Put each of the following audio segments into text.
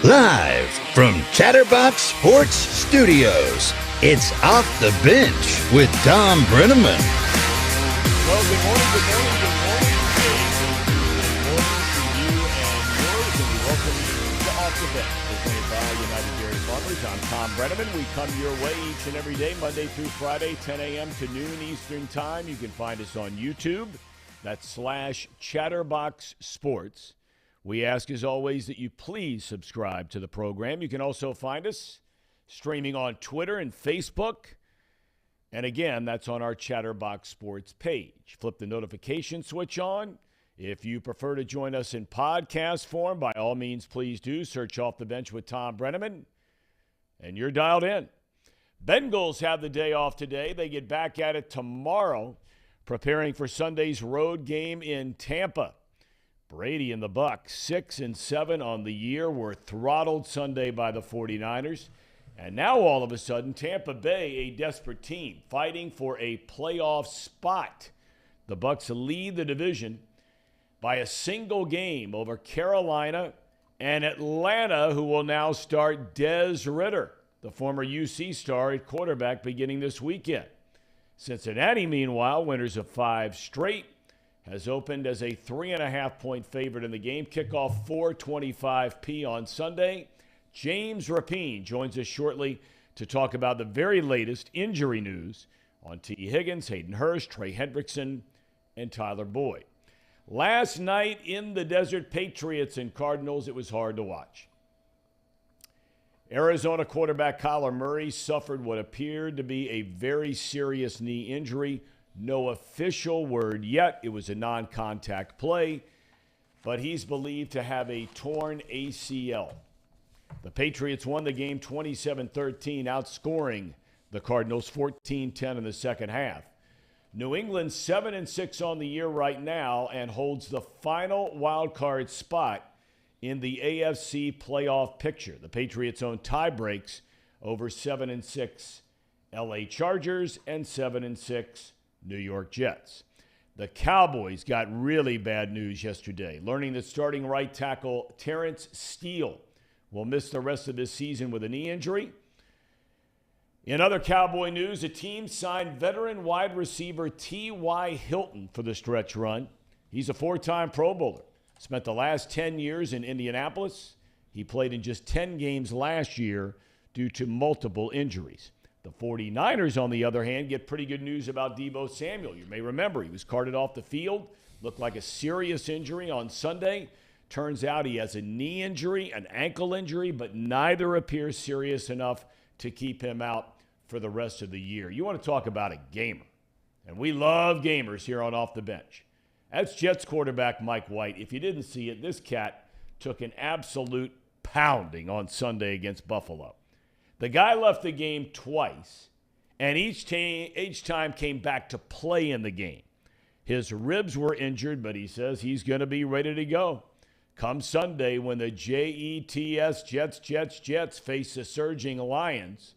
Live from Chatterbox Sports Studios, it's Off the Bench with Thom Brennaman. Well, good morning to you and yours, and welcome to Off the Bench, presented by United Dairy Farmers. I'm Thom Brennaman. We come your way each and every day, Monday through Friday, 10 a.m. to noon Eastern Time. You can find us on YouTube. That's /Chatterbox Sports. We ask, as always, that you please subscribe to the program. You can also find us streaming on Twitter and Facebook. And again, that's on our Chatterbox Sports page. Flip the notification switch on. If you prefer to join us in podcast form, by all means, please do. Search Off the Bench with Thom Brennaman, and you're dialed in. Bengals have the day off today. They get back at it tomorrow, preparing for Sunday's road game in Tampa. Brady and the Bucs, 6-7 on the year, were throttled Sunday by the 49ers. And now all of a sudden, Tampa Bay, a desperate team, fighting for a playoff spot. The Bucs lead the division by a single game over Carolina and Atlanta, who will now start Des Ridder, the former UC star at quarterback, beginning this weekend. Cincinnati, meanwhile, winners of 5 straight, has opened as a 3.5-point favorite in the game. Kickoff 4:25 p.m. on Sunday. James Rapine joins us shortly to talk about the very latest injury news on T. Higgins, Hayden Hurst, Trey Hendrickson, and Tyler Boyd. Last night in the desert, Patriots and Cardinals, it was hard to watch. Arizona quarterback Kyler Murray suffered what appeared to be a very serious knee injury. No official word yet. It was a non-contact play, but he's believed to have a torn ACL. The Patriots won the game 27-13, outscoring the Cardinals 14-10 in the second half. New England 7-6 on the year right now and holds the final wild card spot in the AFC playoff picture. The Patriots own tie breaks over 7-6 LA Chargers and 7-6 New York Jets. The Cowboys got really bad news yesterday, learning that starting right tackle Terrence Steele will miss the rest of this season with a knee injury. In other Cowboy news, the team signed veteran wide receiver T.Y. Hilton for the stretch run. He's a 4-time Pro Bowler. Spent the last 10 years in Indianapolis. He played in just 10 games last year due to multiple injuries. The 49ers, on the other hand, get pretty good news about Deebo Samuel. You may remember he was carted off the field, looked like a serious injury on Sunday. Turns out he has a knee injury, an ankle injury, but neither appears serious enough to keep him out for the rest of the year. You want to talk about a gamer, and we love gamers here on Off the Bench. That's Jets quarterback Mike White. If you didn't see it, this cat took an absolute pounding on Sunday against Buffalo. The guy left the game twice, and each time came back to play in the game. His ribs were injured, but he says he's going to be ready to go come Sunday when the Jets face the surging Lions.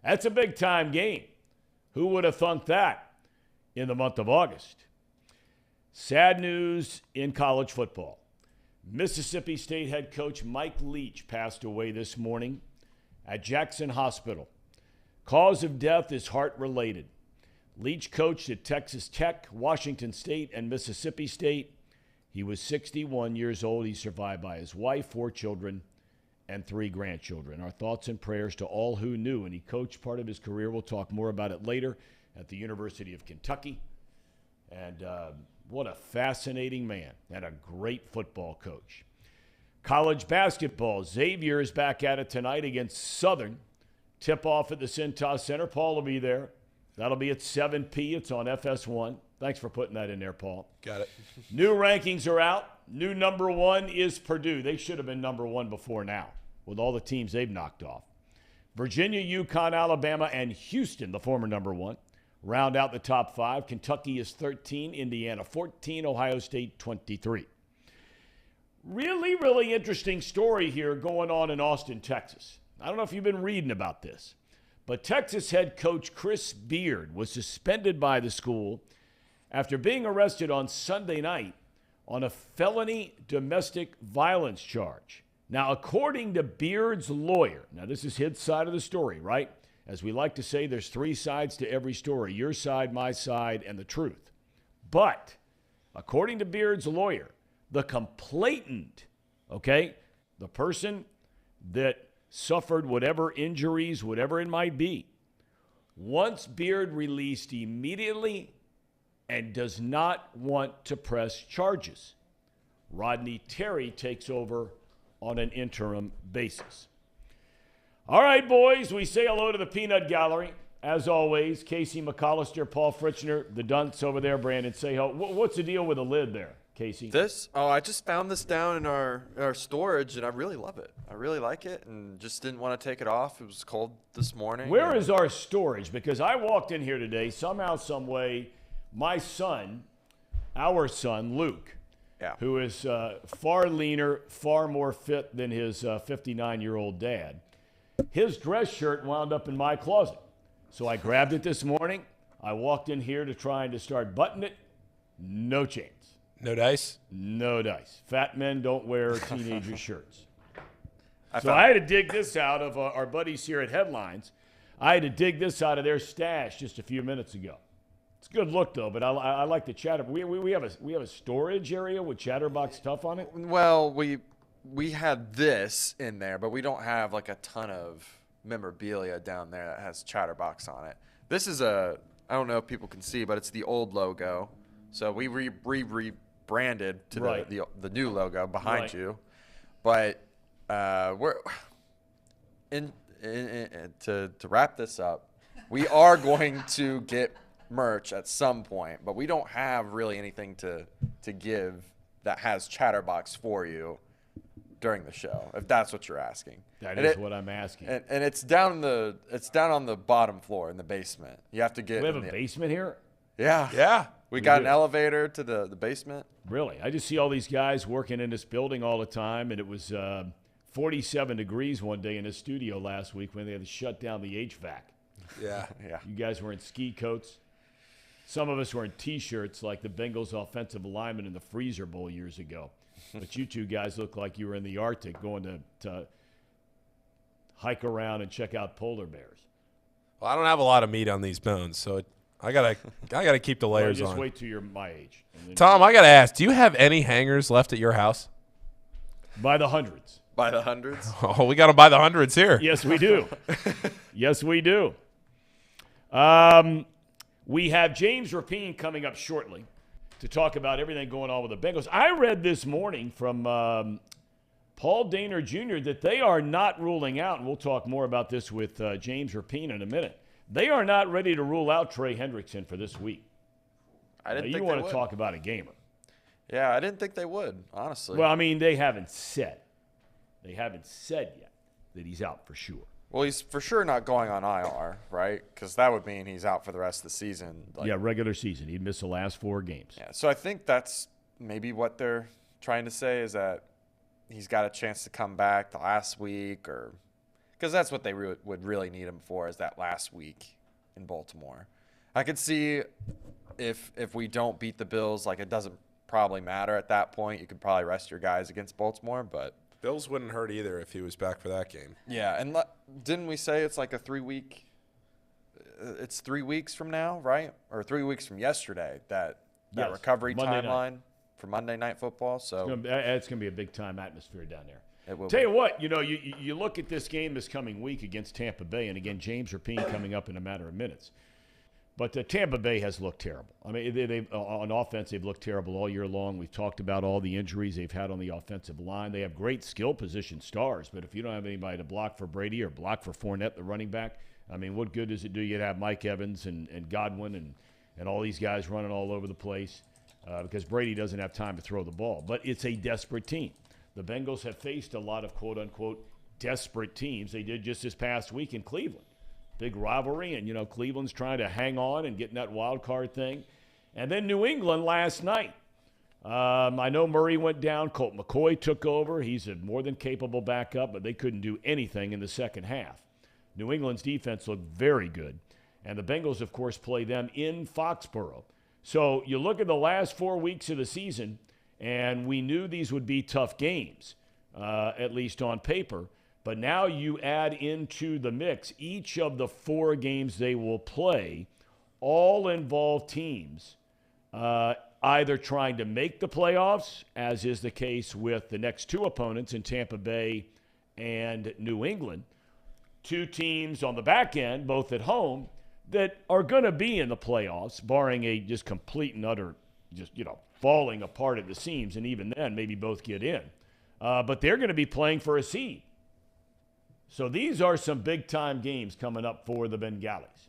That's a big-time game. Who would have thunk that in the month of August? Sad news in college football. Mississippi State head coach Mike Leach passed away this morning at Jackson Hospital. Cause of death is heart-related. Leach coached at Texas Tech, Washington State, and Mississippi State. He was 61 years old. He's survived by his wife, 4 children, and 3 grandchildren. Our thoughts and prayers to all who knew, and he coached part of his career. We'll talk more about it later at the University of Kentucky. And what a fascinating man and a great football coach. College basketball, Xavier is back at it tonight against Southern. Tip-off at the Cintas Center. Paul will be there. That'll be at 7 p.m. It's on FS1. Thanks for putting that in there, Paul. Got it. New rankings are out. New number 1 is Purdue. They should have been number 1 before now with all the teams they've knocked off. Virginia, UConn, Alabama, and Houston, the former number 1, round out the top 5. Kentucky is 13, Indiana 14, Ohio State 23. Really, really interesting story here going on in Austin, Texas. I don't know if you've been reading about this, but Texas head coach Chris Beard was suspended by the school after being arrested on Sunday night on a felony domestic violence charge. Now, according to Beard's lawyer, now this is his side of the story, right? As we like to say, there's three sides to every story: your side, my side, and the truth. But according to Beard's lawyer, the complainant, okay, the person that suffered whatever injuries, whatever it might be, wants Beard released immediately and does not want to press charges. Rodney Terry takes over on an interim basis. All right, boys, we say hello to the Peanut Gallery. As always, Casey McAllister, Paul Fritchner, the dunks over there. Brandon, say hello. What's the deal with the lid there, Casey? This? Oh, I just found this down in our storage, and I really love it. I really like it, and just didn't want to take it off. It was cold this morning. Where is our storage? Because I walked in here today, somehow, some way, my son, our son, Luke, who is far leaner, far more fit than his 59-year-old dad, his dress shirt wound up in my closet. So I grabbed it this morning. I walked in here to try and to start buttoning it. No chance. No dice? No dice. Fat men don't wear teenager shirts. I had to dig this out of our buddies here at Headlines. I had to dig this out of their stash just a few minutes ago. It's a good look, though, but I like the chatter. We have a storage area with Chatterbox stuff on it? Well, we had this in there, but we don't have like a ton of memorabilia down there that has Chatterbox on it. This is I don't know if people can see, but it's the old logo. So we rebranded to the new logo behind you. But we're to wrap this up, we are going to get merch at some point, but we don't have really anything to give that has Chatterbox for you during the show, if that's what you're asking. That is what I'm asking. And it's down on the bottom floor in the basement. You have to get. We have a basement here? Yeah. Yeah. We got an elevator to the basement. Really? I just see all these guys working in this building all the time, and it was 47 degrees one day in the studio last week when they had to shut down the HVAC. Yeah. Yeah. You guys were in ski coats. Some of us were in T-shirts like the Bengals offensive lineman in the Freezer Bowl years ago. But you two guys look like you were in the Arctic going to hike around and check out polar bears. Well, I don't have a lot of meat on these bones, so I gotta keep the layers just on. Wait till you're my age. Thom, I gotta ask, do you have any hangers left at your house? By the hundreds. By the hundreds? Oh, we got them by the hundreds here. Yes, we do. Yes, we do. We have James Rapine coming up shortly to talk about everything going on with the Bengals. I read this morning from Paul Dehner Jr. that they are not ruling out, and we'll talk more about this with James Rapine in a minute. They are not ready to rule out Trey Hendrickson for this week. I didn't think you they want would. to talk about a gamer. Yeah, I didn't think they would, honestly. Well, I mean, they haven't said. They haven't said yet that he's out for sure. Well, he's for sure not going on IR, right? Because that would mean he's out for the rest of the season. Regular season. He'd miss the last 4 games. Yeah, so I think that's maybe what they're trying to say is that he's got a chance to come back the last week, or because that's what they would really need him for, is that last week in Baltimore. I could see if we don't beat the Bills, like it doesn't probably matter at that point. You could probably rest your guys against Baltimore, but Bills wouldn't hurt either if he was back for that game. yeah, and didn't we say it's like a 3-week? It's 3 weeks from now, right? Or 3 weeks from yesterday that Yes, recovery Monday timeline night. for Monday Night Football. So it's going to be a big time atmosphere down there. it will Tell be. you what, you look at this game this coming week against Tampa Bay, and again, James Rapine coming up in a matter of minutes. But Tampa Bay has looked terrible. I mean, they've on offense, they've looked terrible all year long. We've talked about all the injuries they've had on the offensive line. They have great skill position stars, but if you don't have anybody to block for Brady or block for Fournette, the running back, I mean, what good does it do you to have Mike Evans and Godwin and all these guys running all over the place because Brady doesn't have time to throw the ball. But it's a desperate team. The Bengals have faced a lot of quote-unquote desperate teams. They did just this past week in Cleveland. Big rivalry, and, Cleveland's trying to hang on and get in that wild card thing. And then New England last night. I know Murray went down. Colt McCoy took over. He's a more than capable backup, but they couldn't do anything in the second half. New England's defense looked very good. And the Bengals, of course, play them in Foxborough. So you look at the last 4 weeks of the season, and we knew these would be tough games. at least on paper. But now you add into the mix each of the 4 games they will play all involve teams either trying to make the playoffs, as is the case with the next 2 opponents in Tampa Bay and New England. 2 teams on the back end, both at home, that are going to be in the playoffs, barring a just complete and utter, falling apart at the seams. And even then, maybe both get in. But they're going to be playing for a seed. So these are some big-time games coming up for the Bengalis.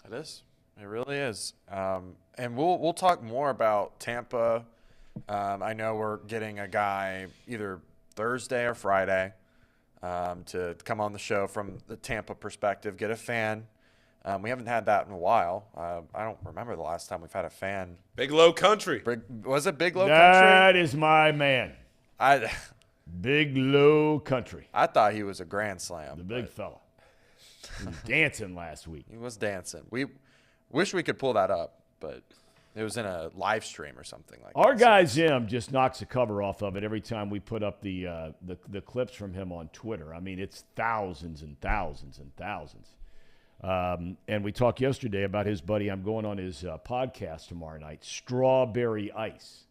It is. It really is. And we'll talk more about Tampa. I know we're getting a guy either Thursday or Friday to come on the show from the Tampa perspective, get a fan. We haven't had that in a while. I don't remember the last time we've had a fan. Big Low Country. Was it Big Low Country? That is my man. Big Low Country. I thought he was a grand slam. The big fella. He was dancing last week. He was dancing. We wish we could pull that up, but it was in a live stream or something like that. Our guy Zim just knocks the cover off of it every time we put up the clips from him on Twitter. I mean, it's thousands and thousands and thousands. And we talked yesterday about his buddy. I'm going on his podcast tomorrow night, Strawberry Ice.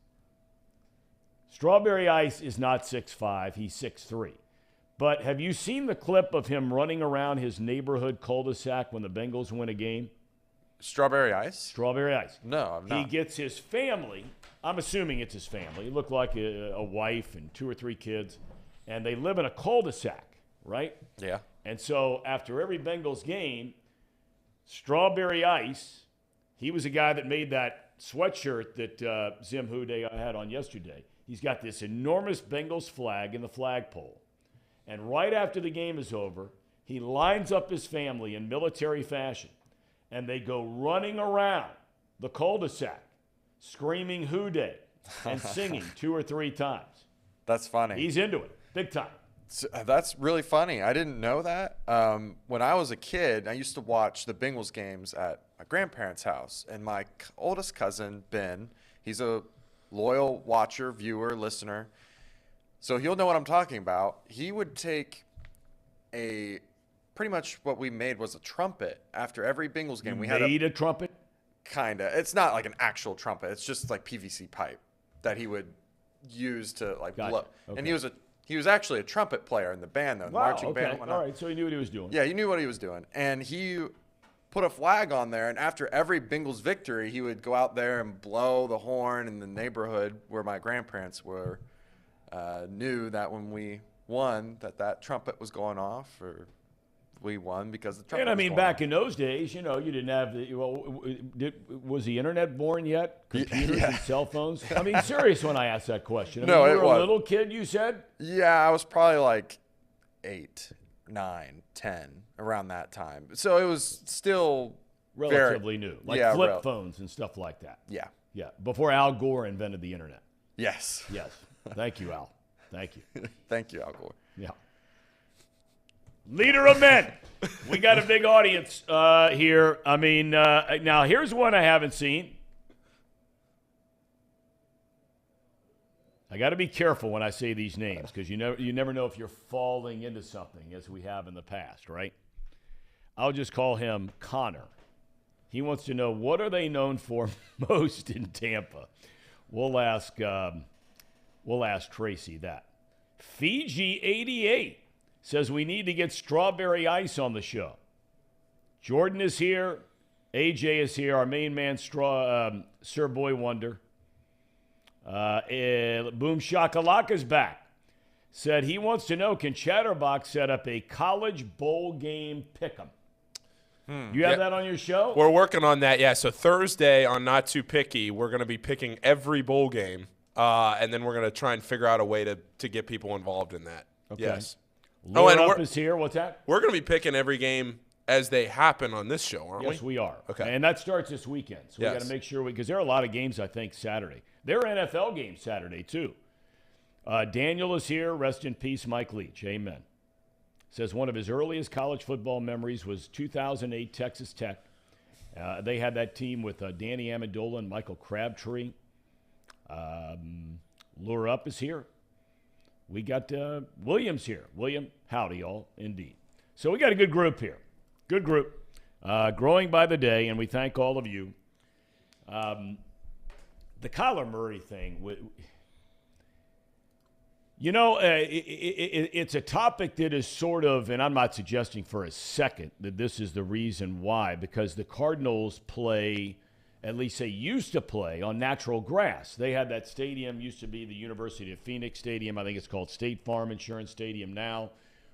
Strawberry Ice is not 6'5", he's 6'3". But have you seen the clip of him running around his neighborhood cul-de-sac when the Bengals win a game? Strawberry Ice? Strawberry Ice. No, I'm not. He gets his family. I'm assuming it's his family. He looked like a wife and 2 or 3 kids. And they live in a cul-de-sac, right? Yeah. And so after every Bengals game, Strawberry Ice, he was a guy that made that sweatshirt that Zim Hude had on yesterday. He's got this enormous Bengals flag in the flagpole. And right after the game is over, he lines up his family in military fashion. And they go running around the cul-de-sac, screaming Hude and singing 2 or 3 times. That's funny. He's into it, big time. That's really funny. I didn't know that. When I was a kid, I used to watch the Bengals games at my grandparents' house. And my oldest cousin, Ben, he's a loyal watcher, viewer, listener. So he'll know what I'm talking about. He would take pretty much what we made was a trumpet after every Bengals game. We had a trumpet? Kinda. It's not like an actual trumpet. It's just like PVC pipe that he would use to blow. Okay. And he was actually a trumpet player in the band, though, the marching band. All right, so he knew what he was doing. Yeah, he knew what he was doing. And he put a flag on there, and after every Bengals victory, he would go out there and blow the horn in the neighborhood where my grandparents were, knew that when we won that trumpet was going off, or we won because the trumpet And I mean, was going back off. in those days, you didn't have was the internet born yet? Computers and cell phones? I mean, serious when I asked that question. No, you it were was. a little kid, you said? Yeah, I was probably like 8, 9, 10, around that time. So it was still Relatively new, like flip phones and stuff like that. Yeah. Yeah, before Al Gore invented the internet. Yes. Yes. Thank you, Al. Thank you. Thank you, Al Gore. Yeah. Leader of men. We got a big audience here. I mean, now here's one I haven't seen. I got to be careful when I say these names because you never know if you're falling into something as we have in the past, right? I'll just call him Connor. He wants to know, what are they known for most in Tampa? We'll ask Tracy that. Fiji 88 says we need to get Strawberry Ice on the show. Jordan is here. AJ is here. Our main man, Sir Boy Wonder. Boom Shakalaka's back. Said he wants to know, can Chatterbox set up a college bowl game pick'em? You have that on your show? We're working on that, yeah. So Thursday on Not Too Picky, we're going to be picking every bowl game, and then we're going to try and figure out a way to get people involved in that. Okay. Yes. Lure Up is here. What's that? We're going to be picking every game as they happen on this show, aren't we? Yes, we are. Okay. And that starts this weekend. So we Yes. got to make sure because there are a lot of games, I think, Saturday. There are NFL games Saturday, too. Daniel is here. Rest in peace, Mike Leach. Amen. Says one of his earliest college football memories was 2008 Texas Tech. They had that team with Danny Amendola and Michael Crabtree. Lure Up is here. we got Williams here. William, howdy, y'all, indeed. So we got a good group here. Good group. Growing by the day, and we thank all of you. The Kyler Murray thing, it's a topic that is sort of, and I'm not suggesting for a second that this is the reason why, because the Cardinals play, at least they used to play, on natural grass. They had that stadium, used to be the University of Phoenix Stadium. I think it's called State Farm Insurance Stadium now,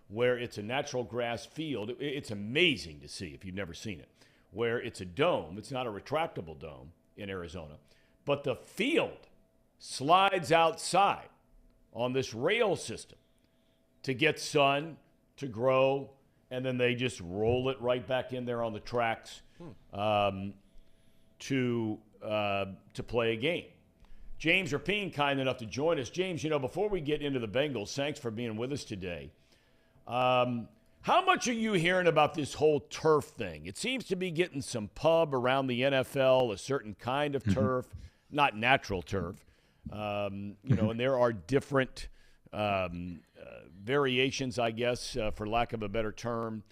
where it's a natural grass field. It's amazing to see if you've never seen it, where it's a dome. It's not a retractable dome in Arizona, but the field slides outside on this rail system to get sun to grow, and then they just roll it right back in there on the tracks to play a game. James Rapine, kind enough to join us. James, before we get into the Bengals, thanks for being with us today. How much are you hearing about this whole turf thing? It seems to be getting some pub around the NFL, a certain kind of turf, not natural turf. And there are different variations, I guess, for lack of a better term,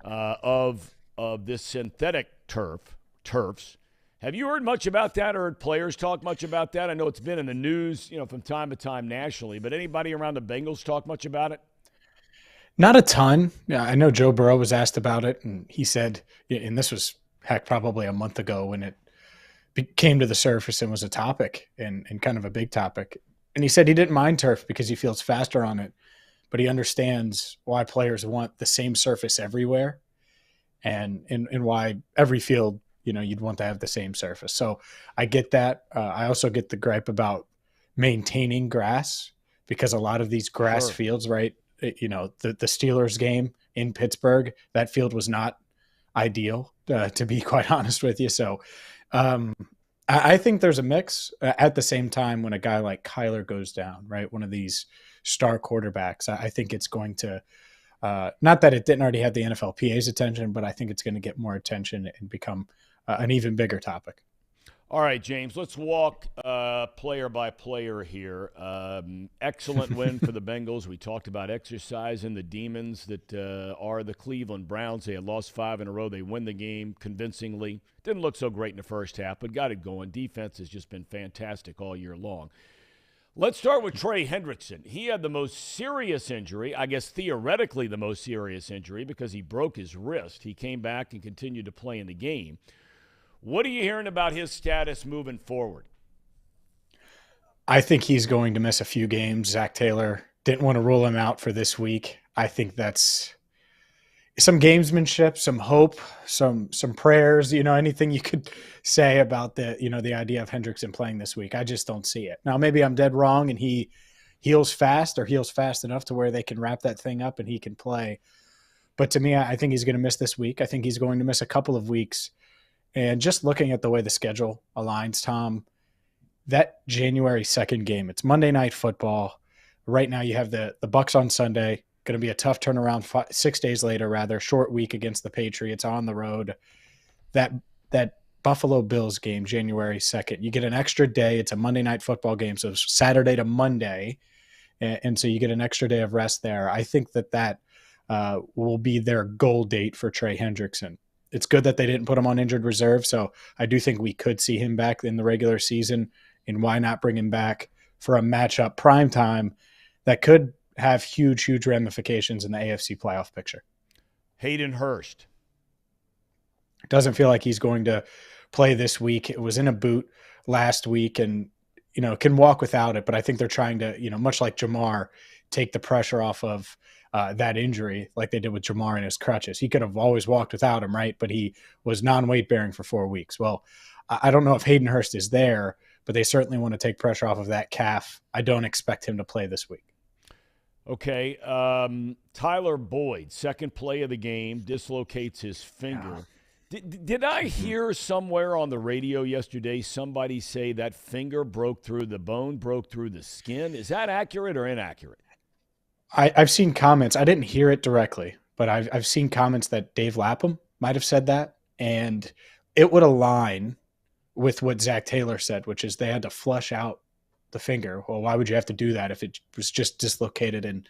of this synthetic turfs. Have you heard much about that, or heard players talk much about that? I know it's been in the news, from time to time nationally, but anybody around the Bengals talk much about it? Not a ton. Yeah, I know Joe Burrow was asked about it, and he said, and this was, probably a month ago when it came to the surface and was a topic and kind of a big topic. And he said he didn't mind turf because he feels faster on it, but he understands why players want the same surface everywhere and why every field, you'd want to have the same surface. So I get that. I also get the gripe about maintaining grass, because a lot of these grass fields, right? The Steelers game in Pittsburgh, that field was not ideal, to be quite honest with you. So I think there's a mix. At the same time, when a guy like Kyler goes down, right, one of these star quarterbacks, I think it's going to, not that it didn't already have the NFLPA's attention, but I think it's going to get more attention and become an even bigger topic. All right, James, let's walk player by player here. Excellent win for the Bengals. We talked about exercising the demons that are the Cleveland Browns. They had lost 5 in a row. They win the game convincingly. Didn't look so great in the first half, but got it going. Defense has just been fantastic all year long. Let's start with Trey Hendrickson. He had the most serious injury, I guess theoretically the most serious injury, because he broke his wrist. He came back and continued to play in the game. What are you hearing about his status moving forward? I think he's going to miss a few games. Zach Taylor didn't want to rule him out for this week. I think that's some gamesmanship, some hope, some prayers, anything you could say about the idea of Hendrickson playing this week. I just don't see it. Now, maybe I'm dead wrong and he heals fast enough to where they can wrap that thing up and he can play. But to me, I think he's going to miss this week. I think he's going to miss a couple of weeks. And just looking at the way the schedule aligns, Tom, that January 2nd game, it's Monday Night Football. Right now you have the Bucs on Sunday. Going to be a tough turnaround 6 days later, rather. Short week against the Patriots on the road. That Buffalo Bills game, January 2nd, you get an extra day. It's a Monday Night Football game, so Saturday to Monday. And so you get an extra day of rest there. I think that will be their goal date for Trey Hendrickson. It's good that they didn't put him on injured reserve, so I do think we could see him back in the regular season, and why not bring him back for a matchup primetime that could have huge, huge ramifications in the AFC playoff picture. Hayden Hurst. Doesn't feel like he's going to play this week. It was in a boot last week and, can walk without it, but I think they're trying to, much like Jamar, take the pressure off of that injury like they did with Jamar and his crutches. He could have always walked without him, right? But he was non-weight bearing for 4 weeks. Well, I don't know if Hayden Hurst is there, but they certainly want to take pressure off of that calf. I don't expect him to play this week. Okay. Tyler Boyd, second play of the game, dislocates his finger. Yeah. Did I hear somewhere on the radio yesterday somebody say that finger broke through the bone, broke through the skin? Is that accurate or inaccurate? I've seen comments. I didn't hear it directly, but I've seen comments that Dave Lapham might have said that, and it would align with what Zach Taylor said, which is they had to flush out the finger. Well, why would you have to do that if it was just dislocated and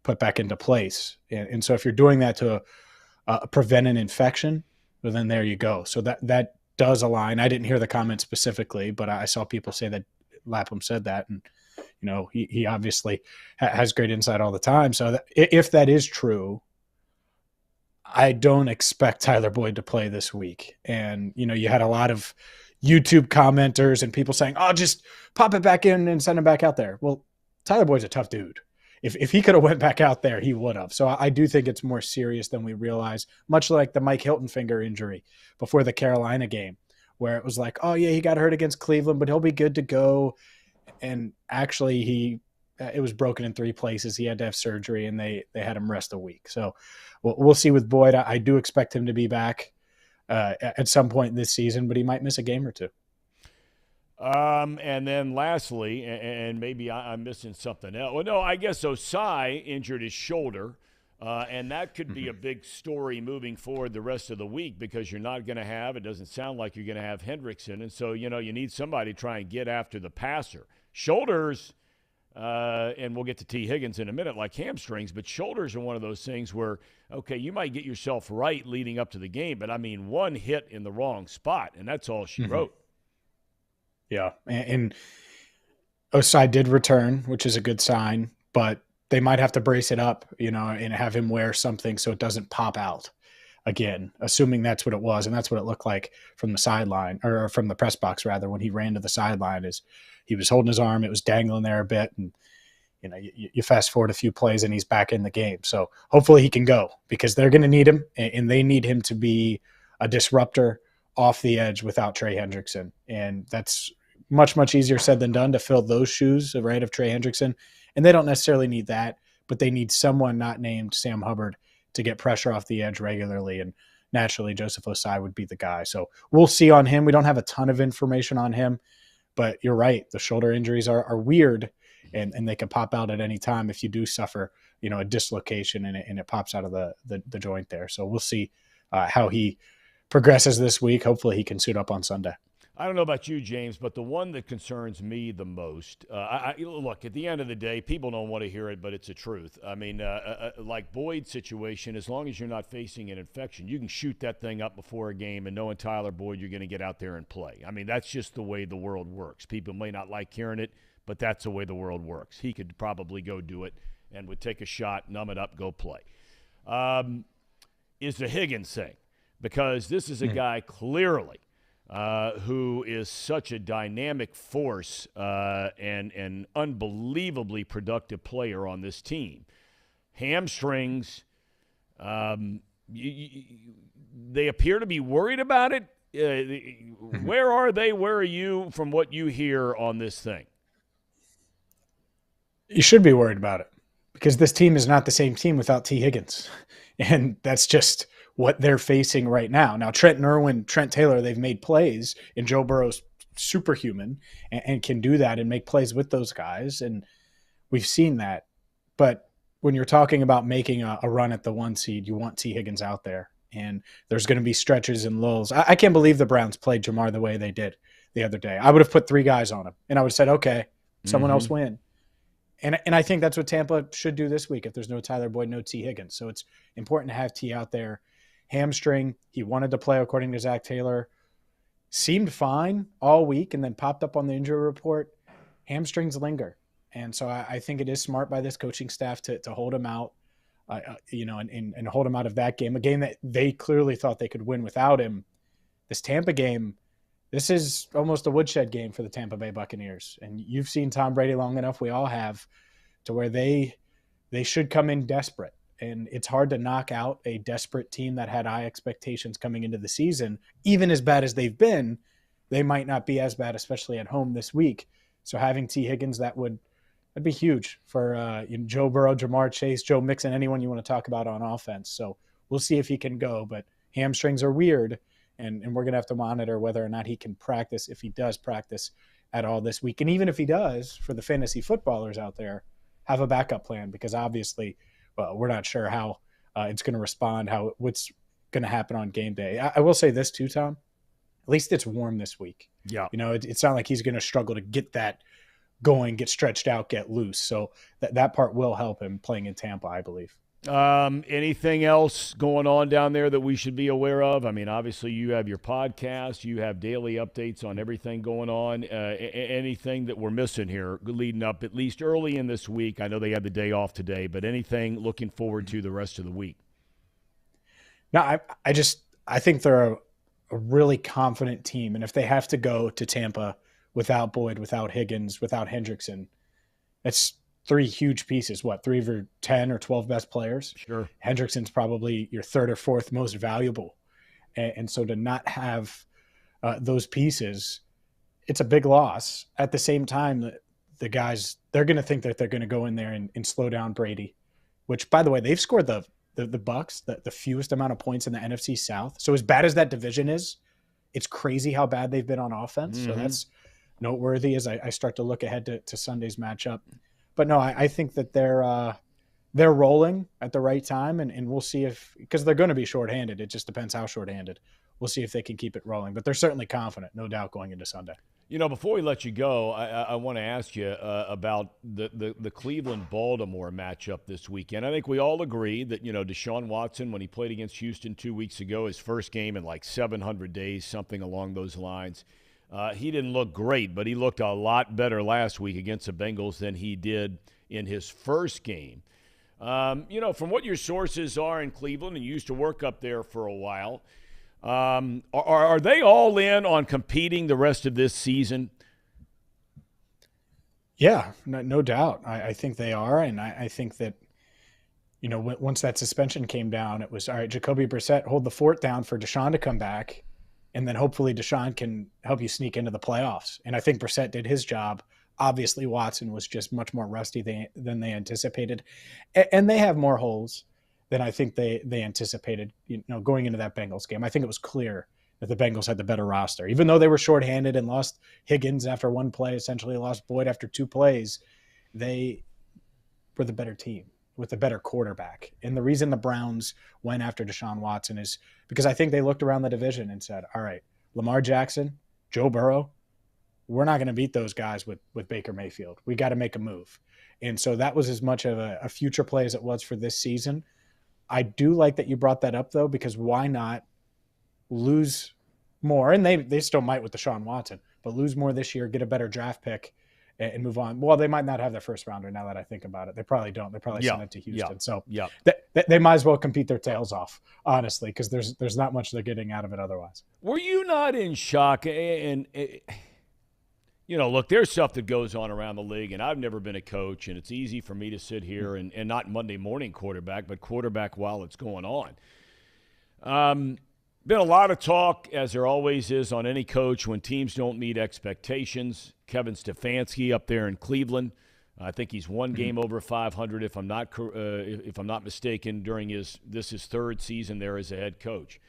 put back into place? And so if you're doing that to prevent an infection, well, then there you go. So that does align. I didn't hear the comment specifically, but I saw people say that Lapham said that, and he obviously has great insight all the time. So if that is true, I don't expect Tyler Boyd to play this week. And you had a lot of YouTube commenters and people saying, "Oh, just pop it back in and send him back out there." Well, Tyler Boyd's a tough dude. If he could have went back out there, he would have. So I do think it's more serious than we realize, much like the Mike Hilton finger injury before the Carolina game, where it was like, oh, yeah, he got hurt against Cleveland, but he'll be good to go. And actually, it was broken in 3 places. He had to have surgery, and they had him rest a week. So we'll see with Boyd. I do expect him to be back at some point this season, but he might miss a game or two. And then lastly, and maybe I'm missing something else. Well, no, I guess Osai injured his shoulder, and that could be a big story moving forward the rest of the week because you're not going to have, it doesn't sound like you're going to have Hendrickson. And so, you need somebody to try and get after the passer. Shoulders, and we'll get to T. Higgins in a minute, like hamstrings, but shoulders are one of those things where, okay, you might get yourself right leading up to the game, but I mean, one hit in the wrong spot, and that's all she wrote. Yeah, and Osai did return, which is a good sign, but they might have to brace it up, and have him wear something so it doesn't pop out again, assuming that's what it was, and that's what it looked like from the sideline, or from the press box, rather, when he ran to the sideline. Is he was holding his arm, it was dangling there a bit, and you fast forward a few plays, and he's back in the game. So hopefully he can go, because they're going to need him, and they need him to be a disruptor off the edge without Trey Hendrickson, and that's much, much easier said than done to fill those shoes, right, of Trey Hendrickson. And they don't necessarily need that, but they need someone not named Sam Hubbard to get pressure off the edge regularly. And naturally, Joseph Osai would be the guy. So we'll see on him. We don't have a ton of information on him, but you're right. The shoulder injuries are weird, and they can pop out at any time if you do suffer, a dislocation and it pops out of the joint there. So we'll see how he progresses this week. Hopefully he can suit up on Sunday. I don't know about you, James, but the one that concerns me the most, look, at the end of the day, people don't want to hear it, but it's the truth. I mean, like Boyd's situation, as long as you're not facing an infection, you can shoot that thing up before a game, and knowing Tyler Boyd, you're going to get out there and play. I mean, that's just the way the world works. People may not like hearing it, but that's the way the world works. He could probably go do it and would take a shot, numb it up, go play. Is the Higgins thing, because this is a guy clearly who is such a dynamic force and an unbelievably productive player on this team. Hamstrings, they appear to be worried about it. Where are they? Where are you from what you hear on this thing? You should be worried about it, because this team is not the same team without T. Higgins. And that's just what they're facing right now. Now, Trent Irwin, Trent Taylor, they've made plays, and Joe Burrow's superhuman and can do that and make plays with those guys. And we've seen that. But when you're talking about making a run at the 1 seed, you want T. Higgins out there. And there's going to be stretches and lulls. I can't believe the Browns played Jamar the way they did the other day. I would have put 3 guys on him, and I would have said, okay, someone else win. And I think that's what Tampa should do this week if there's no Tyler Boyd, no T. Higgins. So it's important to have T out there. Hamstring, he wanted to play, according to Zach Taylor. Seemed fine all week and then popped up on the injury report. Hamstrings linger. And so I think it is smart by this coaching staff to hold him out, and hold him out of that game, a game that they clearly thought they could win without him. This Tampa game, this is almost a woodshed game for the Tampa Bay Buccaneers. And you've seen Tom Brady long enough, we all have, to where they should come in desperate. And it's hard to knock out a desperate team that had high expectations coming into the season. Even as bad as they've been, they might not be as bad, especially at home this week. So having T. Higgins, that'd be huge for Joe Burrow, Jamar Chase, Joe Mixon, anyone you want to talk about on offense. So we'll see if he can go. But hamstrings are weird, and we're going to have to monitor whether or not he can practice, if he does practice at all this week. And even if he does, for the fantasy footballers out there, have a backup plan, because obviously – well, we're not sure how it's going to respond, what's going to happen on game day. I will say this too, Tom. At least it's warm this week. Yeah. It's not like he's going to struggle to get that get stretched out, get loose. So that part will help him playing in Tampa, I believe. Anything else going on down there that we should be aware of? I mean, obviously you have your podcast, you have daily updates on everything going on. Anything that we're missing here leading up, at least early in this week? I know they had the day off today, but anything looking forward to the rest of the week? No, I think they're a really confident team. And if they have to go to Tampa without Boyd, without Higgins, without Hendrickson, that's 3 huge pieces. 3 of your 10 or 12 best players? Sure. Hendrickson's probably your 3rd or 4th most valuable. And so to not have those pieces, it's a big loss. At the same time, the guys, they're going to think that they're going to go in there and slow down Brady, which, by the way, they've scored the Bucs the fewest amount of points in the NFC South. So as bad as that division is, it's crazy how bad they've been on offense. So that's noteworthy as I start to look ahead to Sunday's matchup. But no, I think that they're rolling at the right time, and we'll see because they're going to be shorthanded. It just depends how shorthanded. We'll see if they can keep it rolling. But they're certainly confident, no doubt, going into Sunday. Before we let you go, I want to ask you about the Cleveland-Baltimore matchup this weekend. I think we all agree that, Deshaun Watson, when he played against Houston 2 weeks ago, his first game in like 700 days, something along those lines, he didn't look great, but he looked a lot better last week against the Bengals than he did in his first game. From what your sources are in Cleveland, and you used to work up there for a while, are they all in on competing the rest of this season? Yeah, no doubt. I think they are, and I think that, once that suspension came down, it was, all right, Jacoby Brissett, hold the fort down for Deshaun to come back, and then hopefully Deshaun can help you sneak into the playoffs. And I think Brissett did his job. Obviously, Watson was just much more rusty than they anticipated, and they have more holes than I think they anticipated, going into that Bengals game. I think it was clear that the Bengals had the better roster. Even though they were shorthanded and lost Higgins after one play, essentially lost Boyd after 2 plays, they were the better team with the better quarterback. And the reason the Browns went after Deshaun Watson is because I think they looked around the division and said, all right, Lamar Jackson, Joe Burrow, we're not going to beat those guys with Baker Mayfield. We got to make a move. And so that was as much of a future play as it was for this season. I do like that you brought that up, though, because why not lose more? And they still might with Deshaun Watson, but lose more this year, get a better draft pick, and move on. Well, they might not have their first rounder now that I think about it. They probably don't. They probably send it to Houston. So they might as well compete their tails off, honestly, because there's not much they're getting out of it otherwise. Were you not in shock? And look, there's stuff that goes on around the league, and I've never been a coach, and it's easy for me to sit here and not Monday morning quarterback, but quarterback while it's going on. Been a lot of talk, as there always is on any coach, when teams don't meet expectations. Kevin Stefanski up there in Cleveland, I think he's one game over 500, if I'm not mistaken, during his 3rd season there as a head coach.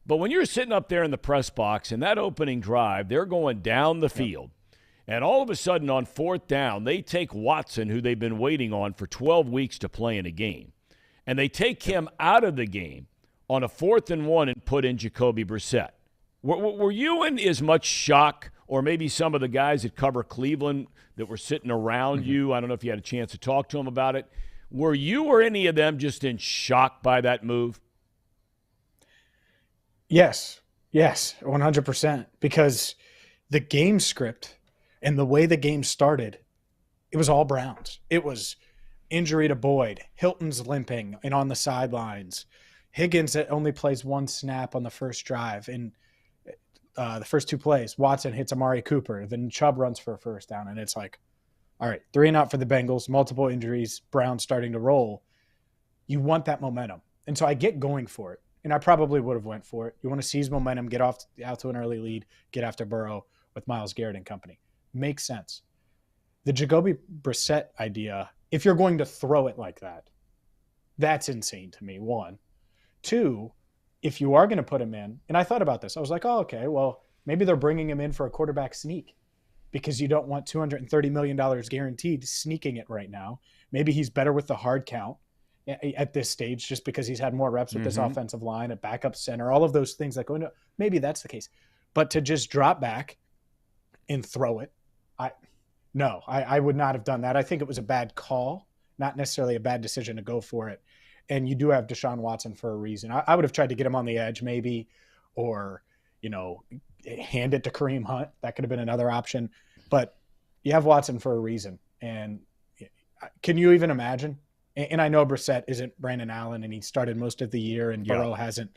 But when you're sitting up there in the press box, in that opening drive, they're going down the field. And all of a sudden, on 4th down, they take Watson, who they've been waiting on for 12 weeks to play in a game, and they take him out of the game on a 4th and 1 and put in Jacoby Brissett. Were you in as much shock, or maybe some of the guys that cover Cleveland that were sitting around you? I don't know if you had a chance to talk to them about it. Were you or any of them just in shock by that move? Yes, 100%. Because the game script and the way the game started, it was all Browns. It was injury to Boyd, Hilton's limping and on the sidelines, Higgins that only plays 1 snap on the first drive. And the first 2 plays, Watson hits Amari Cooper, then Chubb runs for a first down. And it's like, all right, 3 and out for the Bengals, multiple injuries, Browns starting to roll. You want that momentum. And so I get going for it. And I probably would have went for it. You want to seize momentum, get out to an early lead, get after Burrow with Myles Garrett and company. Makes sense. The Jacoby Brissett idea, if you're going to throw it like that, that's insane to me, 1. 2, if you are going to put him in, and I thought about this, I was like, oh, okay, well, maybe they're bringing him in for a quarterback sneak because you don't want $230 million guaranteed sneaking it right now. Maybe he's better with the hard count at this stage just because he's had more reps with this offensive line, a backup center, all of those things that go into it. Maybe that's the case. But to just drop back and throw it, No, I would not have done that. I think it was a bad call, not necessarily a bad decision to go for it. And you do have Deshaun Watson for a reason. I would have tried to get him on the edge maybe, or, hand it to Kareem Hunt. That could have been another option. But you have Watson for a reason. And can you even imagine? And I know Brissett isn't Brandon Allen, and he started most of the year, and Burrow hasn't,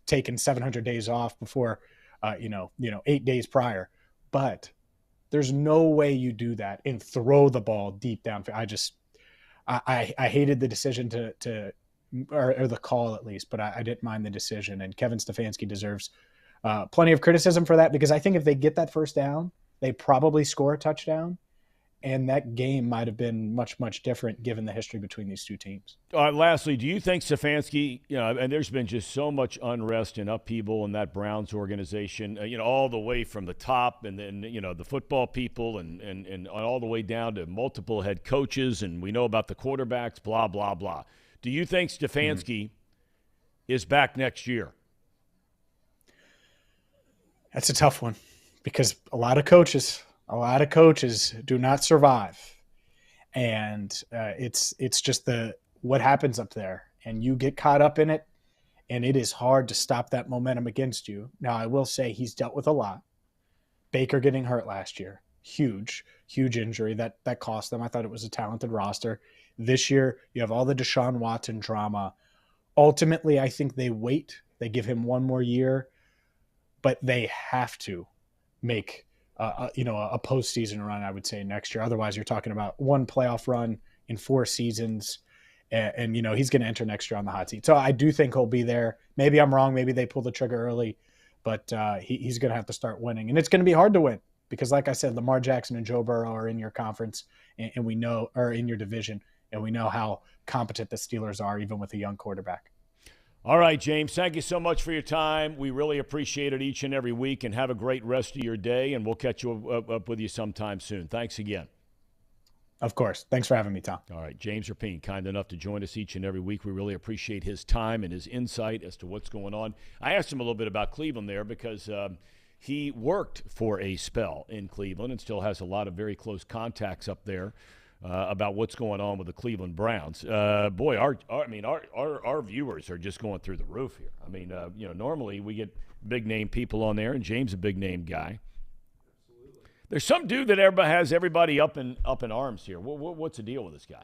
taken 700 days off before, 8 days prior. But there's no way you do that and throw the ball deep down. I hated the decision or the call at least, but I didn't mind the decision. And Kevin Stefanski deserves plenty of criticism for that, because I think if they get that first down, they probably score a touchdown. And that game might have been much, much different given the history between these two teams. Lastly, do you think Stefanski, and there's been just so much unrest and upheaval in that Browns organization, all the way from the top and then, the football people and all the way down to multiple head coaches, and we know about the quarterbacks, blah, blah, blah. Do you think Stefanski is back next year? That's a tough one, because a lot of coaches do not survive. And it's just what happens up there, and you get caught up in it, and it is hard to stop that momentum against you. Now, I will say he's dealt with a lot. Baker getting hurt last year, huge injury that cost them. I thought it was a talented roster. This year, you have all the Deshaun Watson drama. Ultimately, I think they give him one more year, but they have to make a postseason run, I would say, next year. Otherwise, you're talking about one playoff run in 4 seasons, and he's going to enter next year on the hot seat. So I do think he'll be there. Maybe I'm wrong. Maybe they pull the trigger early, but he's going to have to start winning, and it's going to be hard to win because, like I said, Lamar Jackson and Joe Burrow are in your conference, and we know, or in your division, and we know how competent the Steelers are, even with a young quarterback. All right, James, thank you so much for your time. We really appreciate it each and every week, and have a great rest of your day, and we'll catch you up with you sometime soon. Thanks again. Of course. Thanks for having me, Tom. All right, James Rapine, kind enough to join us each and every week. We really appreciate his time and his insight as to what's going on. I asked him a little bit about Cleveland there because he worked for a spell in Cleveland and still has a lot of very close contacts up there. About what's going on with the Cleveland Browns. Boy, our viewers are just going through the roof here. I mean, normally we get big name people on there, and James is a big name guy. Absolutely. There's some dude that has everybody up in arms here. What's the deal with this guy?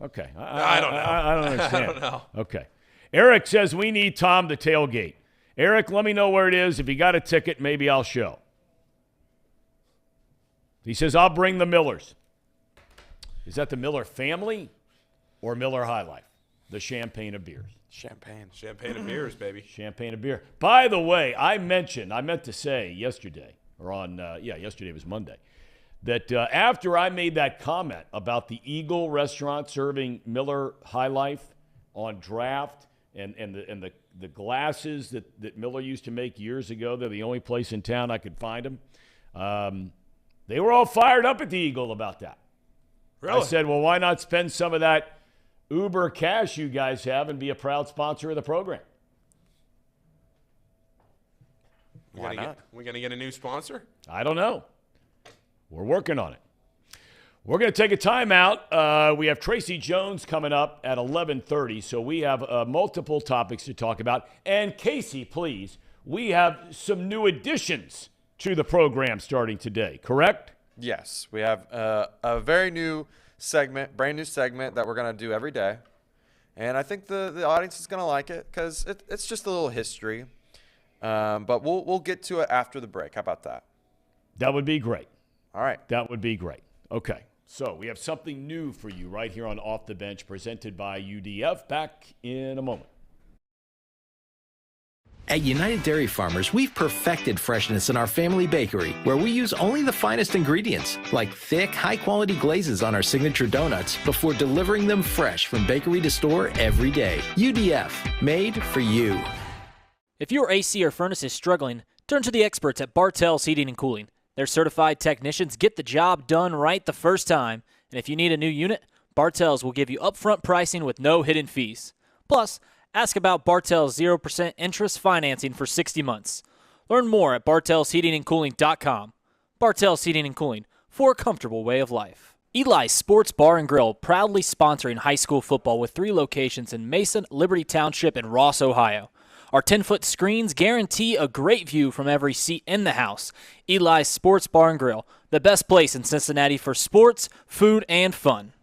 Okay, I don't know. I don't understand. I don't know. Okay, Eric says we need Thom to tailgate. Eric, let me know where it is. If you got a ticket, maybe I'll show. He says I'll bring the Millers. Is that the Miller family or Miller High Life? The champagne of beers. Champagne of beers, baby. Champagne of beer. By the way, I meant to say yesterday, yesterday was Monday, that after I made that comment about the Eagle restaurant serving Miller High Life on draft and the glasses that Miller used to make years ago, they're the only place in town I could find them. They were all fired up at the Eagle about that. Really? I said, well, why not spend some of that Uber cash you guys have and be a proud sponsor of the program? Why not? We're going to get a new sponsor? I don't know. We're working on it. We're going to take a timeout. We have Tracy Jones coming up at 11:30, so we have multiple topics to talk about. And Casey, please, we have some new additions to the program starting today, correct? Yes, we have a very new segment, brand new segment that we're going to do every day. And I think the audience is going to like it because it's just a little history. But we'll get to it after the break. How about that? That would be great. All right. That would be great. Okay, so we have something new for you right here on Off the Bench presented by UDF. Back in a moment. At United Dairy Farmers, we've perfected freshness in our family bakery, where we use only the finest ingredients, like thick, high-quality glazes on our signature donuts, before delivering them fresh from bakery to store every day. UDF, made for you. If your AC or furnace is struggling, turn to the experts at Bartell's Heating and Cooling. Their certified technicians get the job done right the first time. And if you need a new unit, Bartell's will give you upfront pricing with no hidden fees. Plus, ask about Bartell's 0% interest financing for 60 months. Learn more at bartellsheatingandcooling.com. Bartell's Heating and Cooling, for a comfortable way of life. Eli's Sports Bar and Grill, proudly sponsoring high school football with 3 locations in Mason, Liberty Township, and Ross, Ohio. Our 10-foot screens guarantee a great view from every seat in the house. Eli's Sports Bar and Grill, the best place in Cincinnati for sports, food, and fun.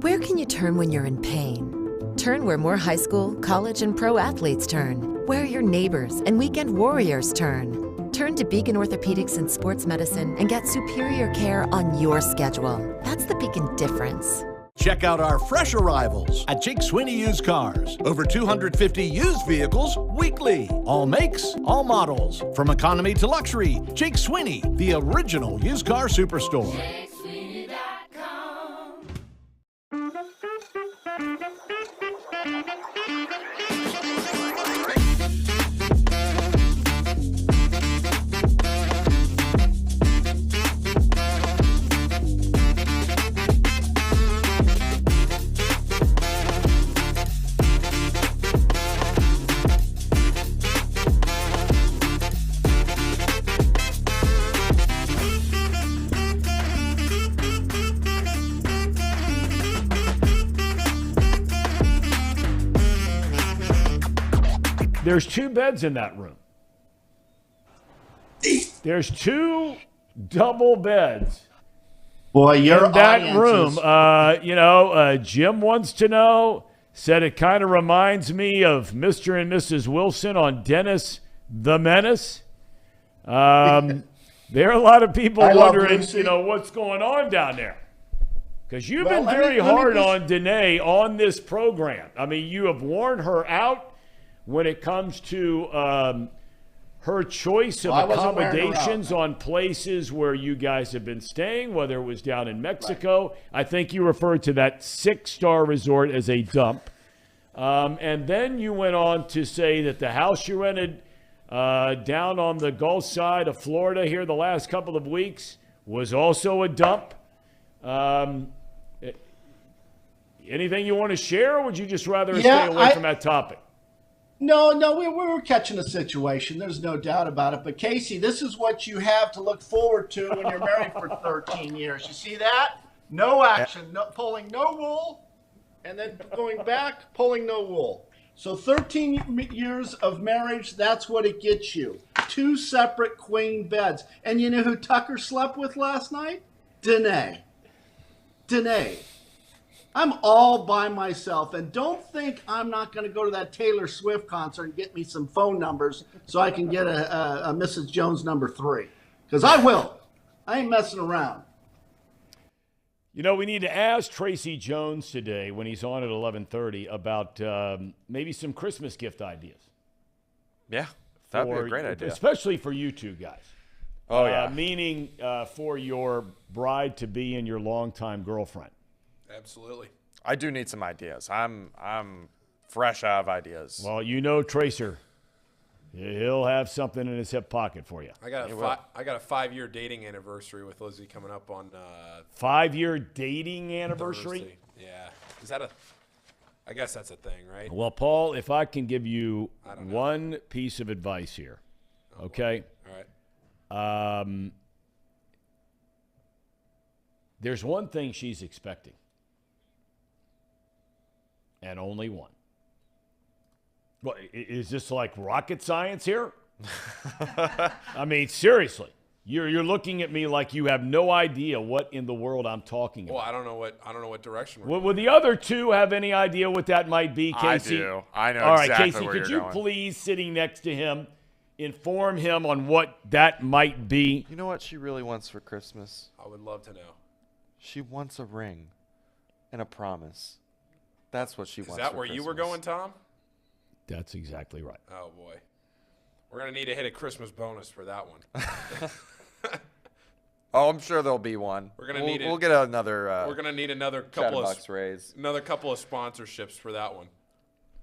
Where can you turn when you're in pain? Turn where more high school, college, and pro athletes turn. Where your neighbors and weekend warriors turn. Turn to Beacon Orthopedics and Sports Medicine and get superior care on your schedule. That's the Beacon difference. Check out our fresh arrivals at Jake Sweeney Used Cars. Over 250 used vehicles weekly. All makes, all models. From economy to luxury, Jake Sweeney, the original used car superstore. There's 2 beds in that room. There's 2 double beds. Boy, your in that audience room. Jim wants to know, said it kind of reminds me of Mr. and Mrs. Wilson on Dennis the Menace. There are a lot of people wondering, what's going on down there. Because you've been very hard on Danae on this program. I mean, you have worn her out when it comes to her choice of accommodations on places where you guys have been staying, whether it was down in Mexico. Right. I think you referred to that 6-star resort as a dump. And then you went on to say that the house you rented down on the Gulf side of Florida here the last couple of weeks was also a dump. Anything you want to share, or would you just rather stay away from that topic? No, we were catching a situation. There's no doubt about it. But, Casey, this is what you have to look forward to when you're married for 13 years. You see that? No action, pulling no wool, and then going back, pulling no wool. So 13 years of marriage, that's what it gets you. 2 separate queen beds. And you know who Tucker slept with last night? Danae. I'm all by myself, and don't think I'm not going to go to that Taylor Swift concert and get me some phone numbers so I can get a Mrs. Jones number 3, because I will. I ain't messing around. We need to ask Tracy Jones today when he's on at 11:30 about maybe some Christmas gift ideas. Yeah, that'd be a great idea. Especially for you 2 guys. Oh, yeah. Meaning for your bride-to-be and your longtime girlfriend. Absolutely. I do need some ideas. I'm fresh out of ideas. Well, Tracer, he'll have something in his hip pocket for you. I got a 5-year dating anniversary with Lizzie coming up on 5-year dating anniversary? Thursday. Yeah. Is that I guess that's a thing, right? Well, Paul, if I can give you one piece of advice here, okay? All right. There's one thing she's expecting. And only one. What, is this like rocket science here? I mean, seriously. You're looking at me like you have no idea what in the world I'm talking about. Well, I don't know what direction we're Would the other 2 have any idea what that might be, Casey? I do. I know All exactly right, Casey, where could you're you going. please, sitting next to him, inform him on what that might be? You know what she really wants for Christmas? I would love to know. She wants a ring and a promise. That's what she wants. Is that for where Christmas. you were going, Thom? That's exactly right. Oh, boy. We're going to need to hit a Christmas bonus for that one. Oh, I'm sure there'll be one. We'll get another. We're going to need another couple of sponsorships for that one.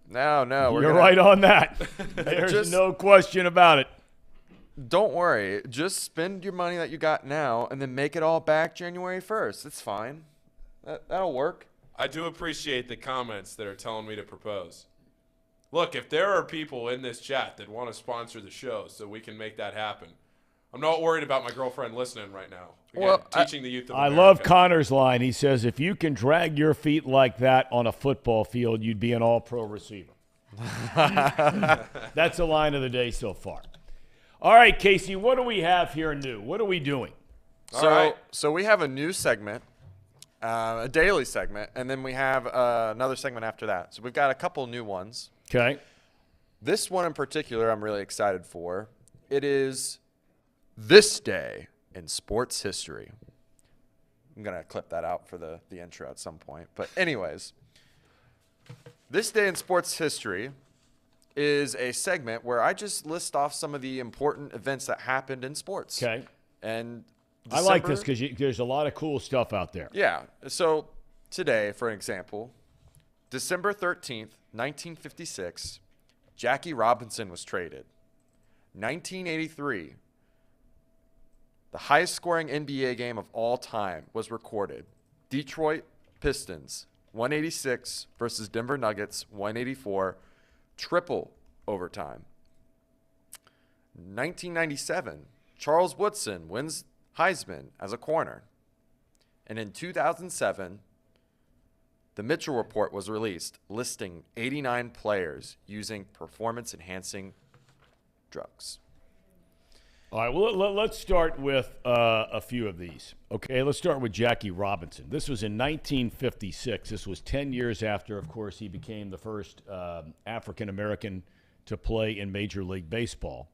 No, you're right on that. There's no question about it. don't worry. Just spend your money that you got now and then make it all back January 1st. It's fine. That'll work. I do appreciate the comments that are telling me to propose. Look, if there are people in this chat that want to sponsor the show so we can make that happen, I'm not worried about my girlfriend listening right now. Again, teaching the youth of America. I love Connor's line. He says, if you can drag your feet like that on a football field, you'd be an all-pro receiver. That's the line of the day so far. All right, Casey, what do we have here new? What are we doing? So we have a new segment, a daily segment, and then we have another segment after that. So we've got a couple new ones. Okay. This one in particular I'm really excited for. It is This Day in Sports History. I'm going to clip that out for the intro at some point. But anyways, This Day in Sports History is a segment where I just list off some of the important events that happened in sports. Okay. And I like this because there's a lot of cool stuff out there. Yeah. So today, for example, December 13th, 1956, Jackie Robinson was traded. 1983, the highest scoring NBA game of all time was recorded. Detroit Pistons, 186 versus Denver Nuggets, 184, triple overtime. 1997, Charles Woodson wins Heisman as a corner. And in 2007, the Mitchell Report was released, listing 89 players using performance-enhancing drugs. All right, well, let's start with a few of these. Okay, let's start with Jackie Robinson. This was in 1956. This was 10 years after, of course, he became the first African-American to play in Major League Baseball.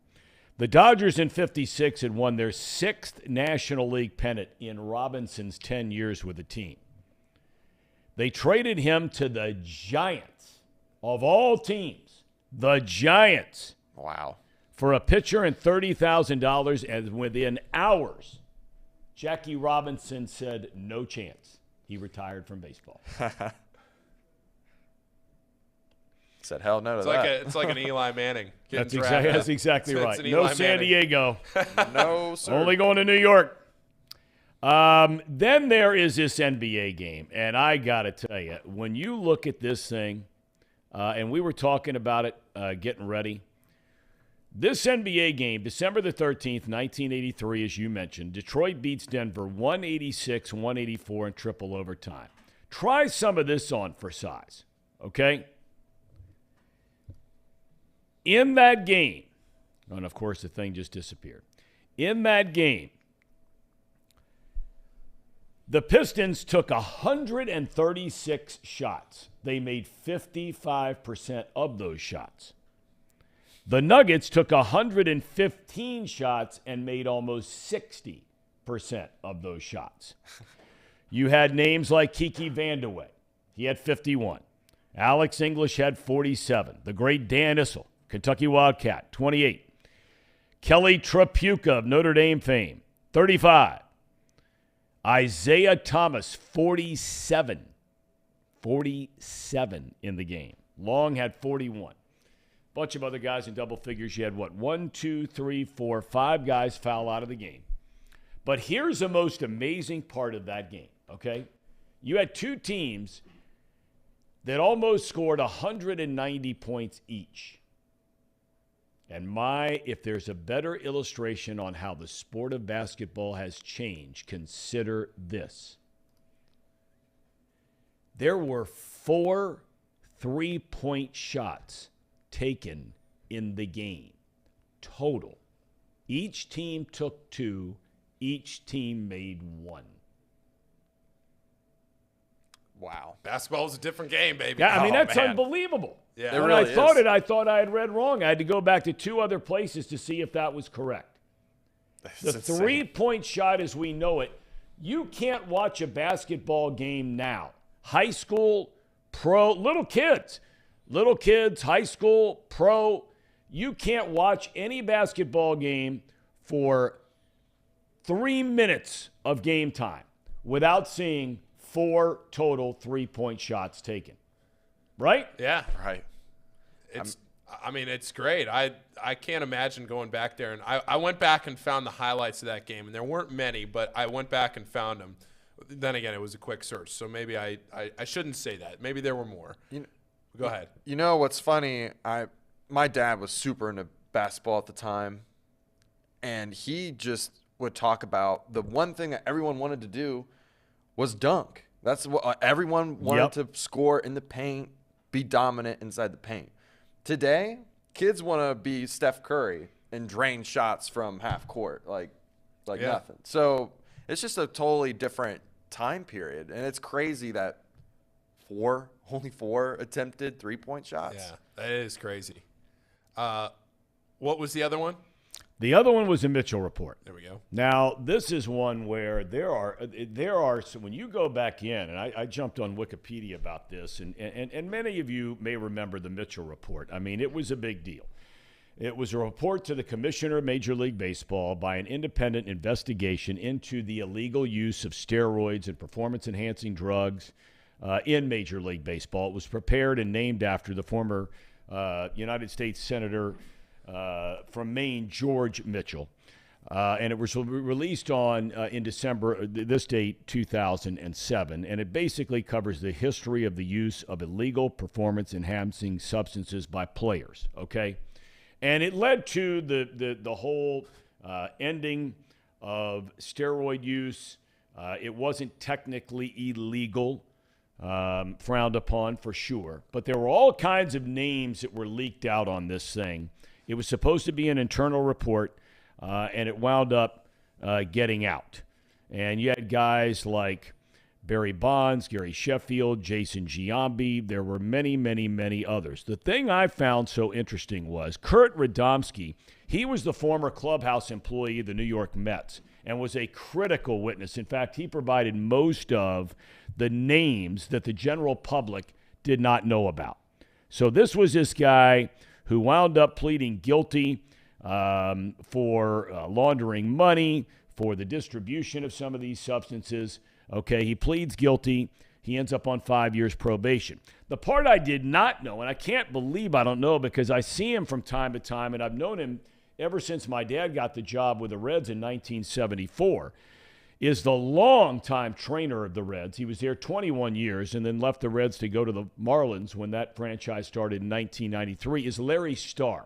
The Dodgers in 56 had won their 6th National League pennant in Robinson's 10 years with the team. They traded him to the Giants, of all teams, the Giants. Wow. For a pitcher and $30,000, and within hours, Jackie Robinson said no chance. He retired from baseball. Said hell no to that. It's like an Eli Manning. That's exactly right. No San Diego. No, sir. Only going to New York. Then there is this NBA game, and I got to tell you, when you look at this thing, and we were talking about it, getting ready, this NBA game, December the 13th, 1983, as you mentioned, Detroit beats Denver 186-184 in triple overtime. Try some of this on for size, okay? In that game, and of course the thing just disappeared. In that game, the Pistons took 136 shots. They made 55% of those shots. The Nuggets took 115 shots and made almost 60% of those shots. You had names like Kiki Vandeweghe. He had 51. Alex English had 47. The great Dan Issel, Kentucky Wildcat, 28. Kelly Tripucka of Notre Dame fame, 35. Isaiah Thomas, 47. 47 in the game. Long had 41. Bunch of other guys in double figures. You had, 1, 2, 3, 4, 5 guys foul out of the game. But here's the most amazing part of that game, okay? You had two teams that almost scored 190 points each. And if there's a better illustration on how the sport of basketball has changed, consider this. There were 4 3-point shots taken in the game total. Each team took 2. Each team made 1. Wow. Basketball is a different game, baby. Yeah, I mean, that's unbelievable. Yeah, it when really I thought I had read wrong. I had to go back to 2 other places to see if that was correct. The 3-point shot as we know it, you can't watch a basketball game now. High school, pro, little kids, high school, pro, you can't watch any basketball game for 3 minutes of game time without seeing 4 total 3-point shots taken. Right? Yeah. Right. I mean, it's great. I can't imagine going back there. And I went back and found the highlights of that game, and there weren't many, but I went back and found them. Then again, it was a quick search, so maybe I shouldn't say that. Maybe there were more. Go ahead. You know what's funny? My dad was super into basketball at the time, and he just would talk about the one thing that everyone wanted to do was dunk. That's what everyone wanted to score in the paint, be dominant inside the paint. Today, kids want to be Steph Curry and drain shots from half court like nothing. So it's just a totally different time period, and it's crazy that only four attempted 3-point shots. Yeah, that is crazy. What was the other one? The other one was a Mitchell report. There we go. Now, this is one where there are so when you go back in, and I jumped on Wikipedia about this, and many of you may remember the Mitchell report. I mean, it was a big deal. It was a report to the Commissioner of Major League Baseball by an independent investigation into the illegal use of steroids and performance-enhancing drugs in Major League Baseball. It was prepared and named after the former United States Senator from Maine, George Mitchell. And it was released in December, this date, 2007. And it basically covers the history of the use of illegal performance-enhancing substances by players, okay? And it led to the whole ending of steroid use. It wasn't technically illegal, frowned upon for sure. But there were all kinds of names that were leaked out on this thing. It was supposed to be an internal report, and it wound up getting out. And you had guys like Barry Bonds, Gary Sheffield, Jason Giambi. There were many, many, many others. The thing I found so interesting was Kurt Radomski. He was the former clubhouse employee of the New York Mets and was a critical witness. In fact, he provided most of the names that the general public did not know about. So this was this guy who wound up pleading guilty for laundering money, for the distribution of some of these substances. Okay, he pleads guilty. He ends up on 5 years probation. The part I did not know, and I can't believe I don't know because I see him from time to time, and I've known him ever since my dad got the job with the Reds in 1974, is the longtime trainer of the Reds. He was there 21 years and then left the Reds to go to the Marlins when that franchise started in 1993, is Larry Starr.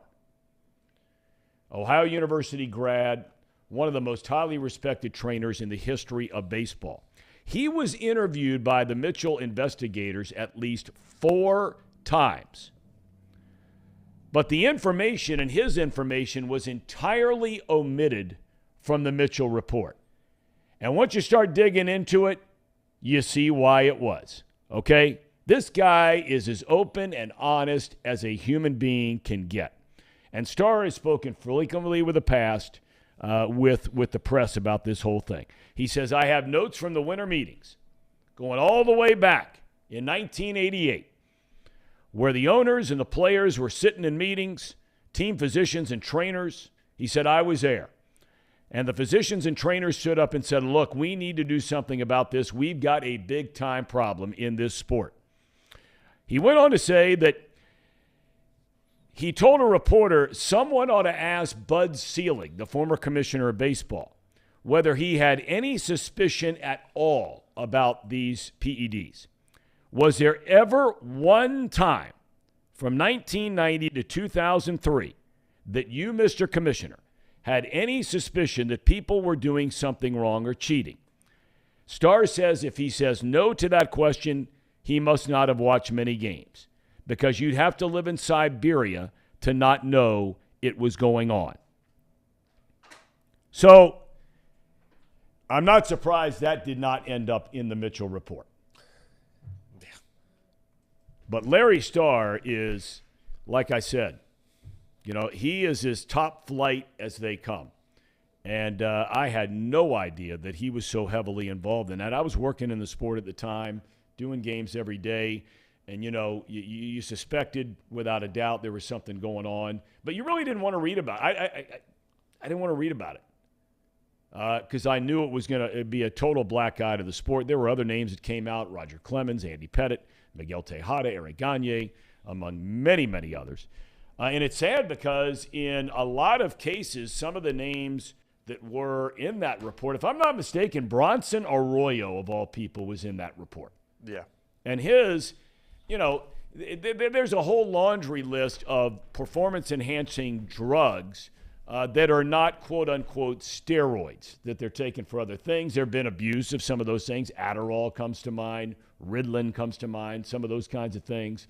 Ohio University grad, one of the most highly respected trainers in the history of baseball. He was interviewed by the Mitchell investigators at least 4 times. But the information and his information was entirely omitted from the Mitchell report. And once you start digging into it, you see why it was. Okay? This guy is as open and honest as a human being can get. And Starr has spoken frequently with the past, with the press about this whole thing. He says, I have notes from the winter meetings going all the way back in 1988 where the owners and the players were sitting in meetings, team physicians and trainers. He said, I was there. And the physicians and trainers stood up and said, look, we need to do something about this. We've got a big-time problem in this sport. He went on to say that he told a reporter someone ought to ask Bud Selig, the former commissioner of baseball, whether he had any suspicion at all about these PEDs. Was there ever one time from 1990 to 2003 that you, Mr. Commissioner, had any suspicion that people were doing something wrong or cheating? Starr says if he says no to that question, he must not have watched many games, because you'd have to live in Siberia to not know it was going on. So I'm not surprised that did not end up in the Mitchell report. But Larry Starr is, like I said, he is as top flight as they come. And I had no idea that he was so heavily involved in that. I was working in the sport at the time, doing games every day. And, you suspected without a doubt there was something going on. But you really didn't want to read about it. I didn't want to read about it because I knew it was going to be a total black eye to the sport. There were other names that came out, Roger Clemens, Andy Pettitte, Miguel Tejada, Eric Gagne, among many, many others. And it's sad because in a lot of cases, some of the names that were in that report, if I'm not mistaken, Bronson Arroyo, of all people, was in that report. Yeah. And his, there's a whole laundry list of performance-enhancing drugs that are not quote-unquote steroids, that they're taking for other things. There have been abuse of some of those things. Adderall comes to mind. Ritalin comes to mind, some of those kinds of things.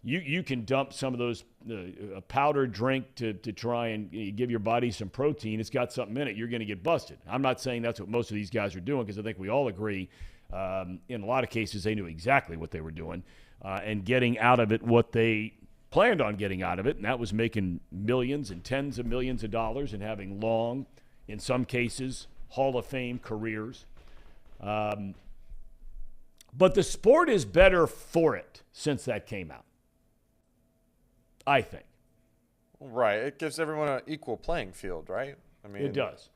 You can dump some of those a powdered drink to try and give your body some protein. It's got something in it. You're going to get busted. I'm not saying that's what most of these guys are doing, because I think we all agree in a lot of cases they knew exactly what they were doing and getting out of it what they planned on getting out of it, and that was making millions and tens of millions of dollars and having long, in some cases, Hall of Fame careers. But the sport is better for it since that came out, I think. Right. It gives everyone an equal playing field, right? I mean, it does.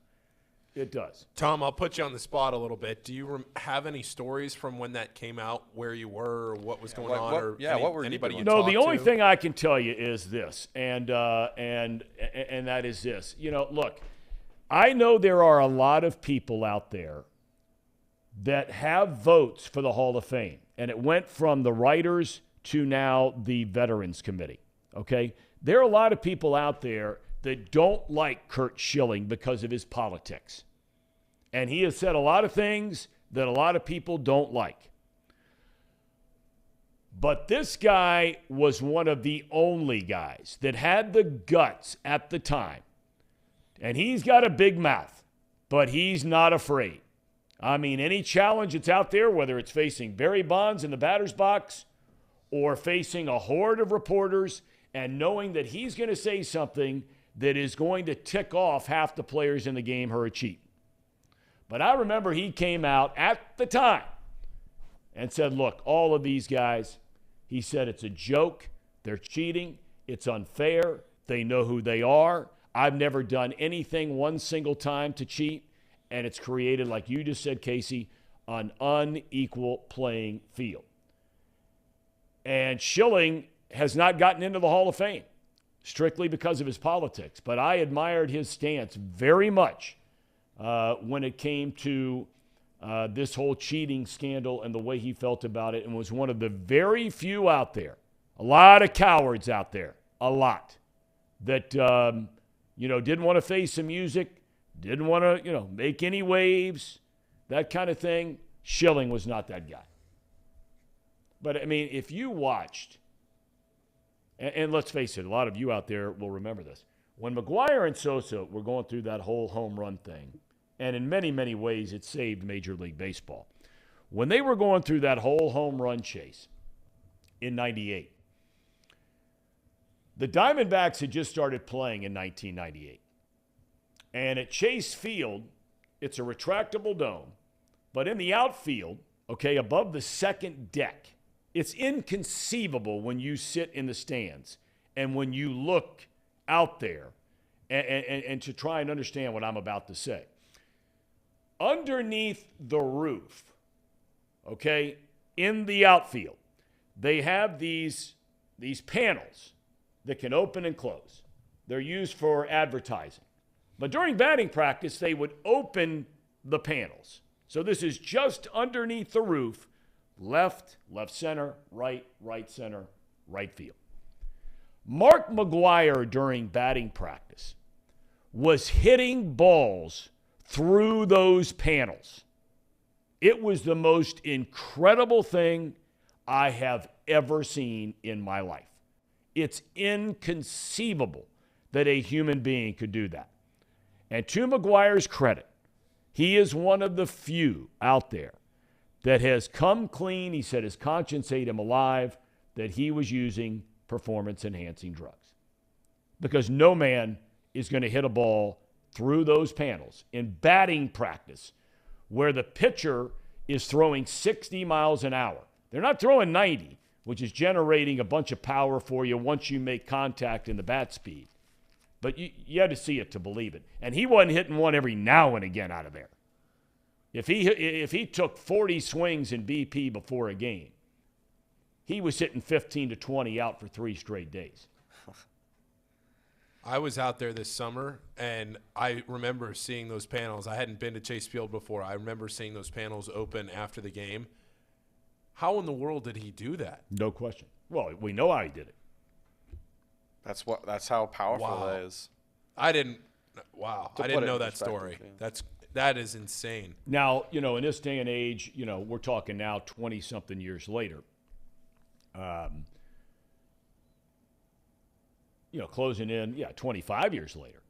It does. Thom, I'll put you on the spot a little bit. Do you have any stories from when that came out, where you were, or what was going on, or what were anybody you you doing? talked The only to? thing I can tell you is this, and that is this. Look, I know there are a lot of people out there that have votes for the Hall of Fame, and it went from the writers to now the Veterans Committee, okay? There are a lot of people out there that don't like Curt Schilling because of his politics. And he has said a lot of things that a lot of people don't like. But this guy was one of the only guys that had the guts at the time. And he's got a big mouth, but he's not afraid. I mean, any challenge that's out there, whether it's facing Barry Bonds in the batter's box or facing a horde of reporters, and knowing that he's going to say something that is going to tick off half the players in the game who are cheating. But I remember he came out at the time and said, look, all of these guys, he said, it's a joke. They're cheating. It's unfair. They know who they are. I've never done anything one single time to cheat. And it's created, like you just said, Casey, an unequal playing field. And Schilling has not gotten into the Hall of Fame strictly because of his politics. But I admired his stance very much when it came to this whole cheating scandal and the way he felt about it, and was one of the very few out there, a lot of cowards out there, a lot, that, didn't want to face the music, didn't want to, make any waves, that kind of thing. Schilling was not that guy. But, I mean, if you watched, and let's face it, a lot of you out there will remember this. When McGwire and Sosa were going through that whole home run thing, and in many, many ways it saved Major League Baseball, when they were going through that whole home run chase in 98, the Diamondbacks had just started playing in 1998. And at Chase Field, it's a retractable dome, but in the outfield, okay, above the second deck, it's inconceivable when you sit in the stands and when you look out there and to try and understand what I'm about to say. Underneath the roof, okay, in the outfield, they have these panels that can open and close. They're used for advertising. But during batting practice, they would open the panels. So this is just underneath the roof, left center, right center, right field. Mark McGwire, during batting practice, was hitting balls through those panels. It was the most incredible thing I have ever seen in my life. It's inconceivable that a human being could do that. And to McGwire's credit, he is one of the few out there that has come clean. He said his conscience ate him alive, that he was using performance-enhancing drugs. Because no man is going to hit a ball through those panels in batting practice where the pitcher is throwing 60 miles an hour. They're not throwing 90, which is generating a bunch of power for you once you make contact in the bat speed. But you had to see it to believe it. And he wasn't hitting one every now and again out of there. If he took 40 swings in BP before a game, he was hitting 15 to 20 out for 3 straight days. I was out there this summer, and I remember seeing those panels. I hadn't been to Chase Field before. I remember seeing those panels open after the game. How in the world did he do that? No question. Well, we know how he did it. That's how powerful Wow. it is. I didn't know that perspective, story. yeah. That is insane. Now, in this day and age, we're talking now 20-something years later. Closing in, 25 years later.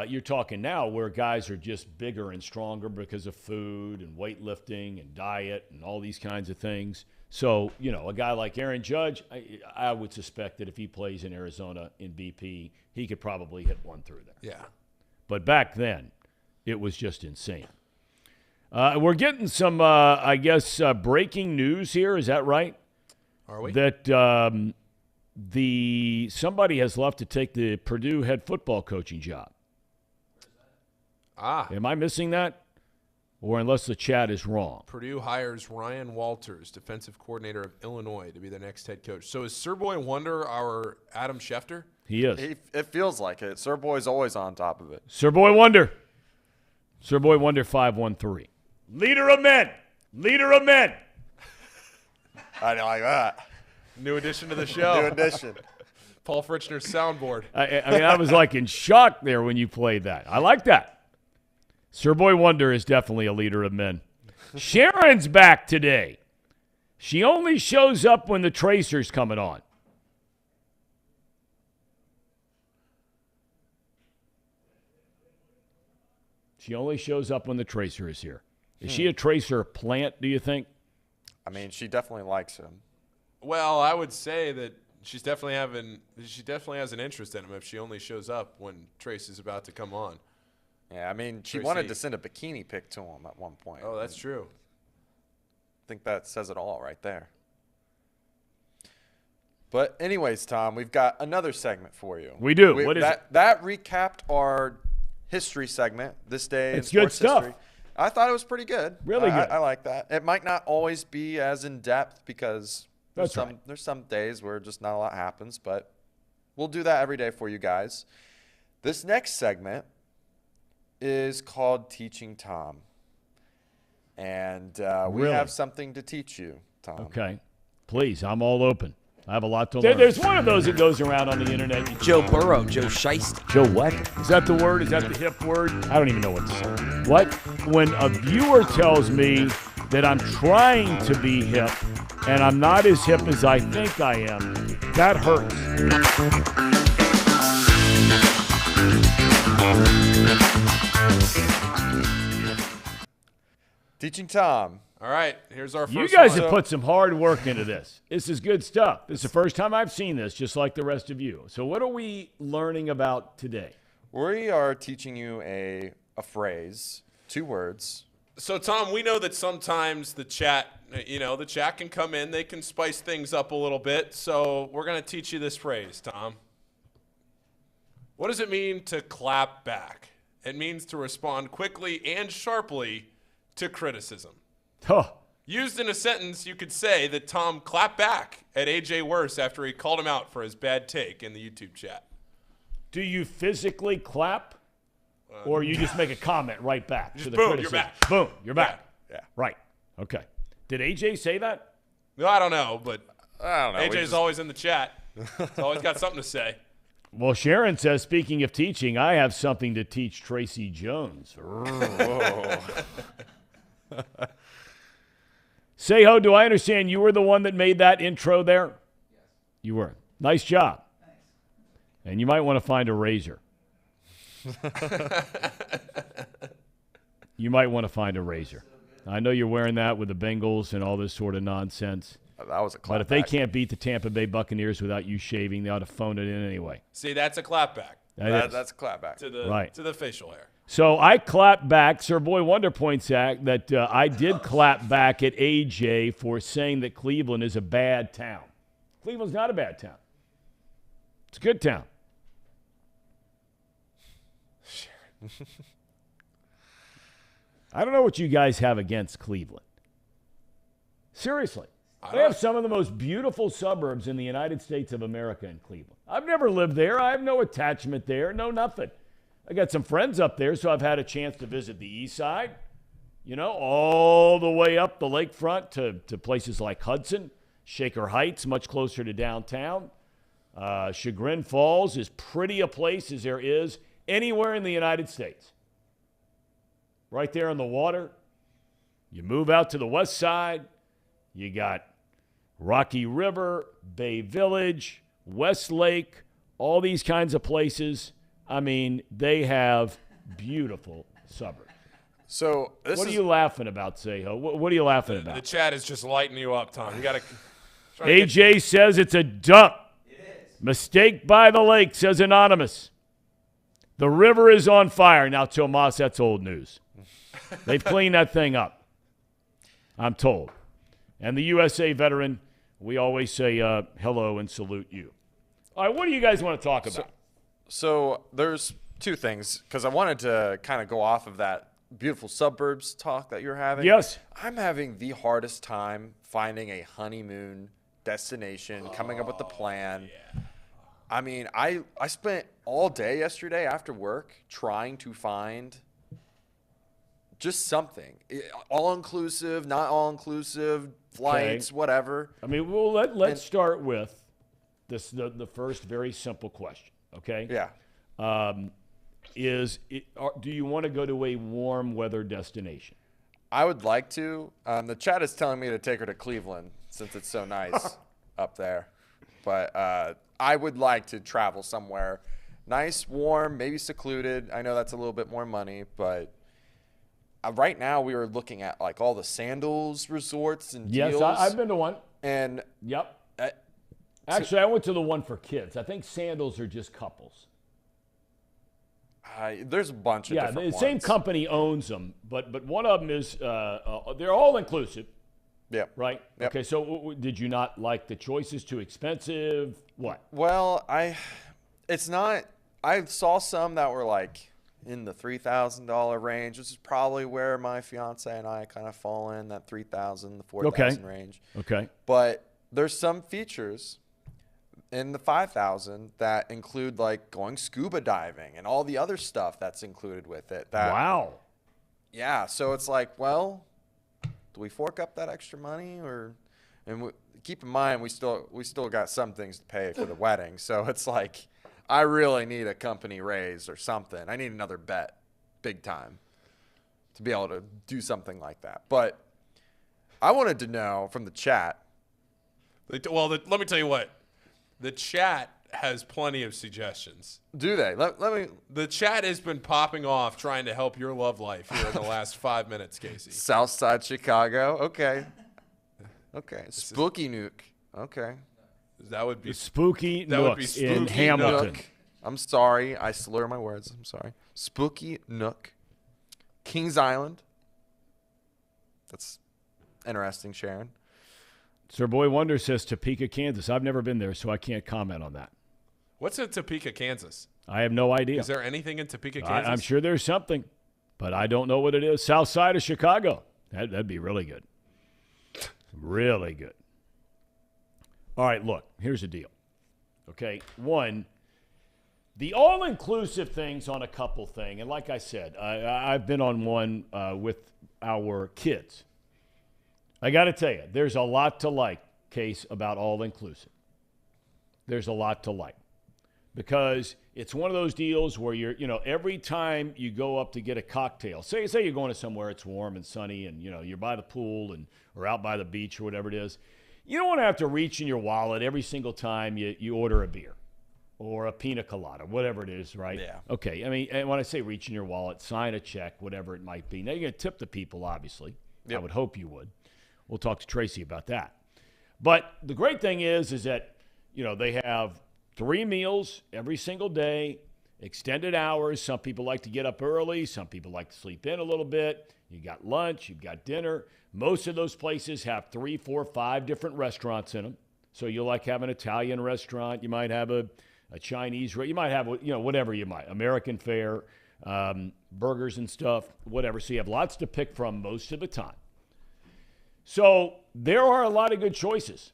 You're talking now where guys are just bigger and stronger because of food and weightlifting and diet and all these kinds of things. So, a guy like Aaron Judge, I would suspect that if he plays in Arizona in BP, he could probably hit one through there. Yeah. But back then, it was just insane. We're getting some, breaking news here. Is that right? Are we? That somebody has left to take the Purdue head football coaching job. Am I missing that? Or unless the chat is wrong. Purdue hires Ryan Walters, defensive coordinator of Illinois, to be their next head coach. So is Sir Boy Wonder our Adam Schefter? He is. It feels like it. Sir Boy's always on top of it. Sir Boy Wonder. Sir Boy Wonder 513. Leader of men. Leader of men. I don't like that. New addition to the show. New addition. Paul Fritchner's soundboard. I was like in shock there when you played that. I like that. Sir Boy Wonder is definitely a leader of men. Sharon's back today. She only shows up when the Tracer's coming on. She only shows up when the Tracer is here. Is she a Tracer plant, do you think? I mean, she definitely likes him. Well, I would say that she definitely has an interest in him if she only shows up when Trace is about to come on. Yeah, I mean, she Tracy. wanted to send a bikini pic to him at one point. Oh, that's true. I think that says it all right there. But anyways, Tom, we've got another segment for you. We do. What is it? That recapped our history segment, This Day in It's good Sports stuff. History. I thought it was pretty good. Really good. I like that. It might not always be as in-depth because That's right. there's some days where just not a lot happens, but we'll do that every day for you guys. This next segment is called Teaching Thom. And we Really? have something to teach you, Thom. Okay. Please, I'm all open. I have a lot to learn. There's one of those that goes around on the internet. Joe Burrow, Joe Shiesty. Joe what? Is that the word? Is that the hip word? I don't even know what to say. What? When a viewer tells me that I'm trying to be hip and I'm not as hip as I think I am, that hurts. Teaching Thom. All right, here's our first You guys one. have put some hard work into this. This is good stuff. This is the first time I've seen this, just like the rest of you. So what are we learning about today? We are teaching you a phrase, 2 words. So, Tom, we know that sometimes the chat can come in. They can spice things up a little bit. So we're going to teach you this phrase, Tom. What does it mean to clap back? It means to respond quickly and sharply to criticism. Huh. Used in a sentence, you could say that Thom clapped back at A.J. Worse after he called him out for his bad take in the YouTube chat. Do you physically clap? Or you just make a comment right back to the boom, criticism? you're back. Boom, you're back. Yeah. Right. Okay. Did AJ say that? No, I don't know, but I don't know. AJ's always in the chat. He's always got something to say. Well, Sharon says, speaking of teaching, I have something to teach Tracy Jones. Say-ho, do I understand you were the one that made that intro there? Yes. You were. Nice job. Thanks. And you might want to find a razor. You might want to find a razor. I know you're wearing that with the Bengals and all this sort of nonsense. That was a clapback. But if they can't beat the Tampa Bay Buccaneers without you shaving, they ought to phone it in anyway. See, that's a clapback That's a clapback. to the facial hair. So I clapped back. Sir Boy Wonder points out that I did clap back at AJ for saying that Cleveland is a bad town. Cleveland's not a bad town. It's a good town. I don't know what you guys have against Cleveland. Seriously. They have some of the most beautiful suburbs in the United States of America in Cleveland. I've never lived there. I have no attachment there, no nothing. I got some friends up there, so I've had a chance to visit the east side, all the way up the lakefront to places like Hudson, Shaker Heights, much closer to downtown. Chagrin Falls, as pretty a place as there is anywhere in the United States. Right there on the water. You move out to the west side, you got Rocky River, Bay Village, Westlake, all these kinds of places. I mean, they have beautiful suburbs. So what are you laughing about, Seho? What are you laughing about? The chat is just lighting you up, Tom. You got to. AJ says it's a dump. It is. Mistake by the lake, says Anonymous. The river is on fire. Now, Tomas, that's old news. They've cleaned that thing up, I'm told. And the USA veteran, we always say hello and salute you. All right, what do you guys want to talk about? So there's two things, because I wanted to kind of go off of that beautiful suburbs talk that you're having. Yes. I'm having the hardest time finding a honeymoon destination, coming up with a plan. Yeah. I mean, I spent all day yesterday after work trying to find just something. All-inclusive, not all-inclusive, flights, whatever. I mean, well, let's start with the first very simple question, okay? Yeah. Do you want to go to a warm weather destination? I would like to. The chat is telling me to take her to Cleveland since it's so nice up there. But I would like to travel somewhere nice, warm, maybe secluded. I know that's a little bit more money, but right now we were looking at like all the Sandals resorts and deals. Yes, I've been to one. And yep. Actually, I went to the one for kids. I think Sandals are just couples. There's a bunch of different ones. The same company owns them, but one of them is they're all inclusive. Yeah. Right? Yep. Okay, so did you not like the choices? Too expensive? What? Well, I saw some that were like in the $3,000 range, which is probably where my fiance and I kind of fall in, that $3,000, the $4,000 range. Okay. But there's some features in the $5,000 that include like going scuba diving and all the other stuff that's included with it. Wow. Yeah, so it's like, well, do we fork up that extra money, keep in mind we still got some things to pay for the wedding, so it's like I really need a company raise or something. I need another bet, big time, to be able to do something like that. But I wanted to know from the chat. Well, let me tell you what. The chat has plenty of suggestions. Do they? Let me. The chat has been popping off trying to help your love life here in the last 5 minutes, Casey. Southside Chicago. Okay. Spooky Nook. Okay. That would be Spooky That Nook would be Spooky in Hamilton. Nook. I'm sorry. I slur my words. I'm sorry. Spooky Nook. Kings Island. That's interesting, Sharon. Sir Boy Wonder says Topeka, Kansas. I've never been there, so I can't comment on that. What's in Topeka, Kansas? I have no idea. Is there anything in Topeka, Kansas? I'm sure there's something, but I don't know what it is. South side of Chicago. That'd be really good. Really good. All right, look, here's the deal. Okay, one, the all-inclusive thing's on a couple thing, and like I said, I've been on one with our kids. I got to tell you, there's a lot to like, Case, about all-inclusive. There's a lot to like because it's one of those deals where every time you go up to get a cocktail, say you're going to somewhere it's warm and sunny and, you're by the pool or out by the beach or whatever it is, you don't want to have to reach in your wallet every single time you order a beer or a pina colada, whatever it is, right? Yeah. Okay, I mean, and when I say reach in your wallet, sign a check, whatever it might be. Now, you're going to tip the people, obviously. Yep. I would hope you would. We'll talk to Tracy about that. But the great thing is that, they have 3 meals every single day, extended hours. Some people like to get up early. Some people like to sleep in a little bit. You got lunch. You've got dinner. Most of those places have 3, 4, 5 different restaurants in them. So you'll like have an Italian restaurant. You might have a Chinese. You might have, whatever you might. American fare, burgers and stuff, whatever. So you have lots to pick from most of the time. So there are a lot of good choices.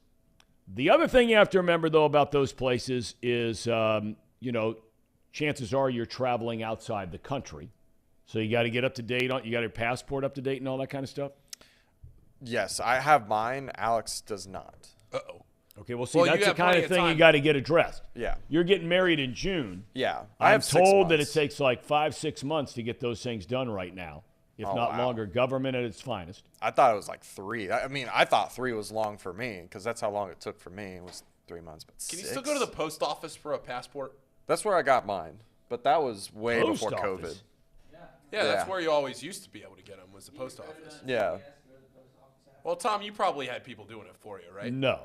The other thing you have to remember, though, about those places is, chances are you're traveling outside the country. So you got to get up to date on, you got your passport up to date and all that kind of stuff? Yes, I have mine. Alex does not. Uh-oh. Okay, well, see, that's the kind of thing you got to get addressed. Yeah. You're getting married in June. Yeah. I'm told that it takes like 5-6 months to get those things done right now, if not longer. Government at its finest. I thought it was like 3. I mean, I thought 3 was long for me because that's how long it took for me. It was 3 months. But Can you still go to the post office for a passport? That's where I got mine, but that was way before COVID. Yeah, that's where you always used to be able to get them, was the post office. Yeah. Well, Tom, you probably had people doing it for you, right? No,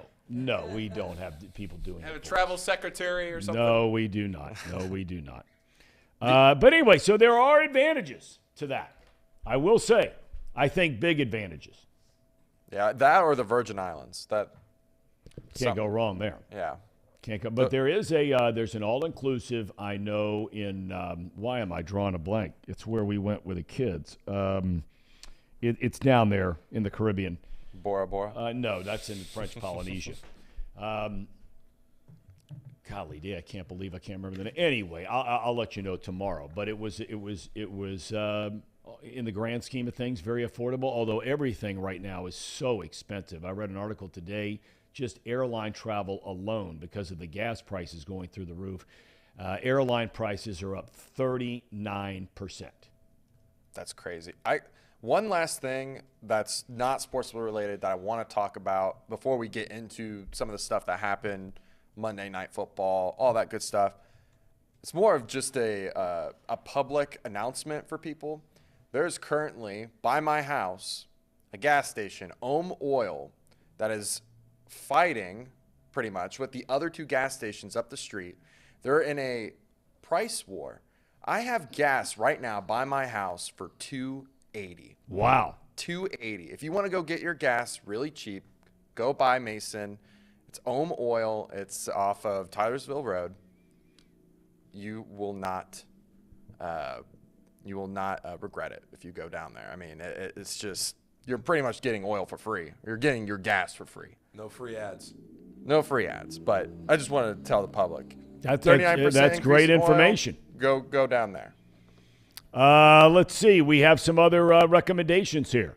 we don't have people doing it. Have a travel secretary or something? No, we do not. But anyway, so there are advantages to that. I will say, I think big advantages. Yeah, that or the Virgin Islands. Can't go wrong there. Yeah. Can't go. But there is there's an all-inclusive, I know, in why am I drawing a blank? It's where we went with the kids. It's down there in the Caribbean. Bora Bora? No, that's in French Polynesia. Golly, I can't believe I can't remember the name. Anyway, I'll let you know tomorrow. But it was in the grand scheme of things very affordable. Although everything right now is so expensive. I read an article today. Just airline travel alone, because of the gas prices going through the roof, airline prices are up 39%. That's crazy. One last thing that's not sports related that I want to talk about before we get into some of the stuff that happened Monday Night Football, all that good stuff. It's more of just a public announcement for people. There's currently, by my house, a gas station, Ohm Oil, that is fighting pretty much with the other 2 gas stations up the street. They're in a price war. I have gas right now by my house for $2.80. Wow. $2.80. If you want to go get your gas really cheap, go buy Mason. It's Ohm Oil. It's off of Tylersville Road. You will not regret it if you go down there. I mean, it's just, you're pretty much getting oil for free. You're getting your gas for free. No free ads. No free ads, but I just wanted to tell the public. That's great information. Go down there. Let's see. We have some other recommendations here.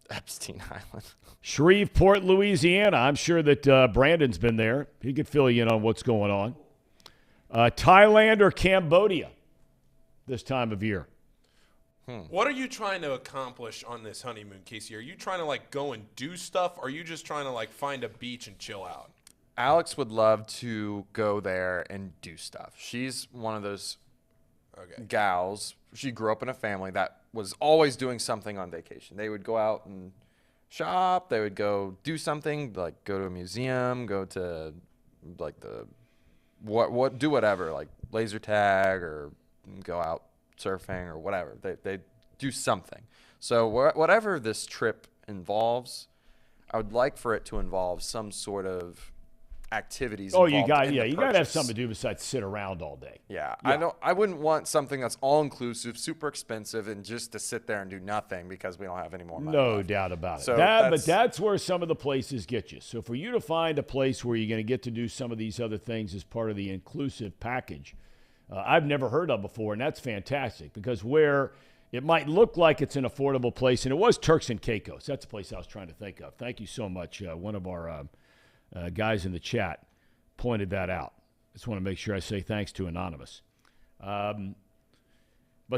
Epstein Island. Shreveport, Louisiana. I'm sure that Brandon's been there. He could fill you in on what's going on. Thailand or Cambodia this time of year. What are you trying to accomplish on this honeymoon, Casey? Are you trying to go and do stuff, or are you just trying to find a beach and chill out? Alex would love to go there and do stuff. She's one of those gals. She grew up in a family that was always doing something on vacation. They would go out and shop. They would go do something, like go to a museum, go to do whatever, like laser tag, or go out surfing or whatever. They do something. So whatever this trip involves, I would like for it to involve some sort of activities. You got to have something to do besides sit around all day. Yeah. I wouldn't want something that's all inclusive, super expensive, and just to sit there and do nothing because we don't have any more money. No doubt about it. So but that's where some of the places get you. So for you to find a place where you're going to get to do some of these other things as part of the inclusive package, I've never heard of before, and that's fantastic, because where it might look like it's an affordable place, and it was Turks and Caicos. That's the place I was trying to think of. Thank you so much. One of our guys in the chat pointed that out. Just want to make sure I say thanks to Anonymous. But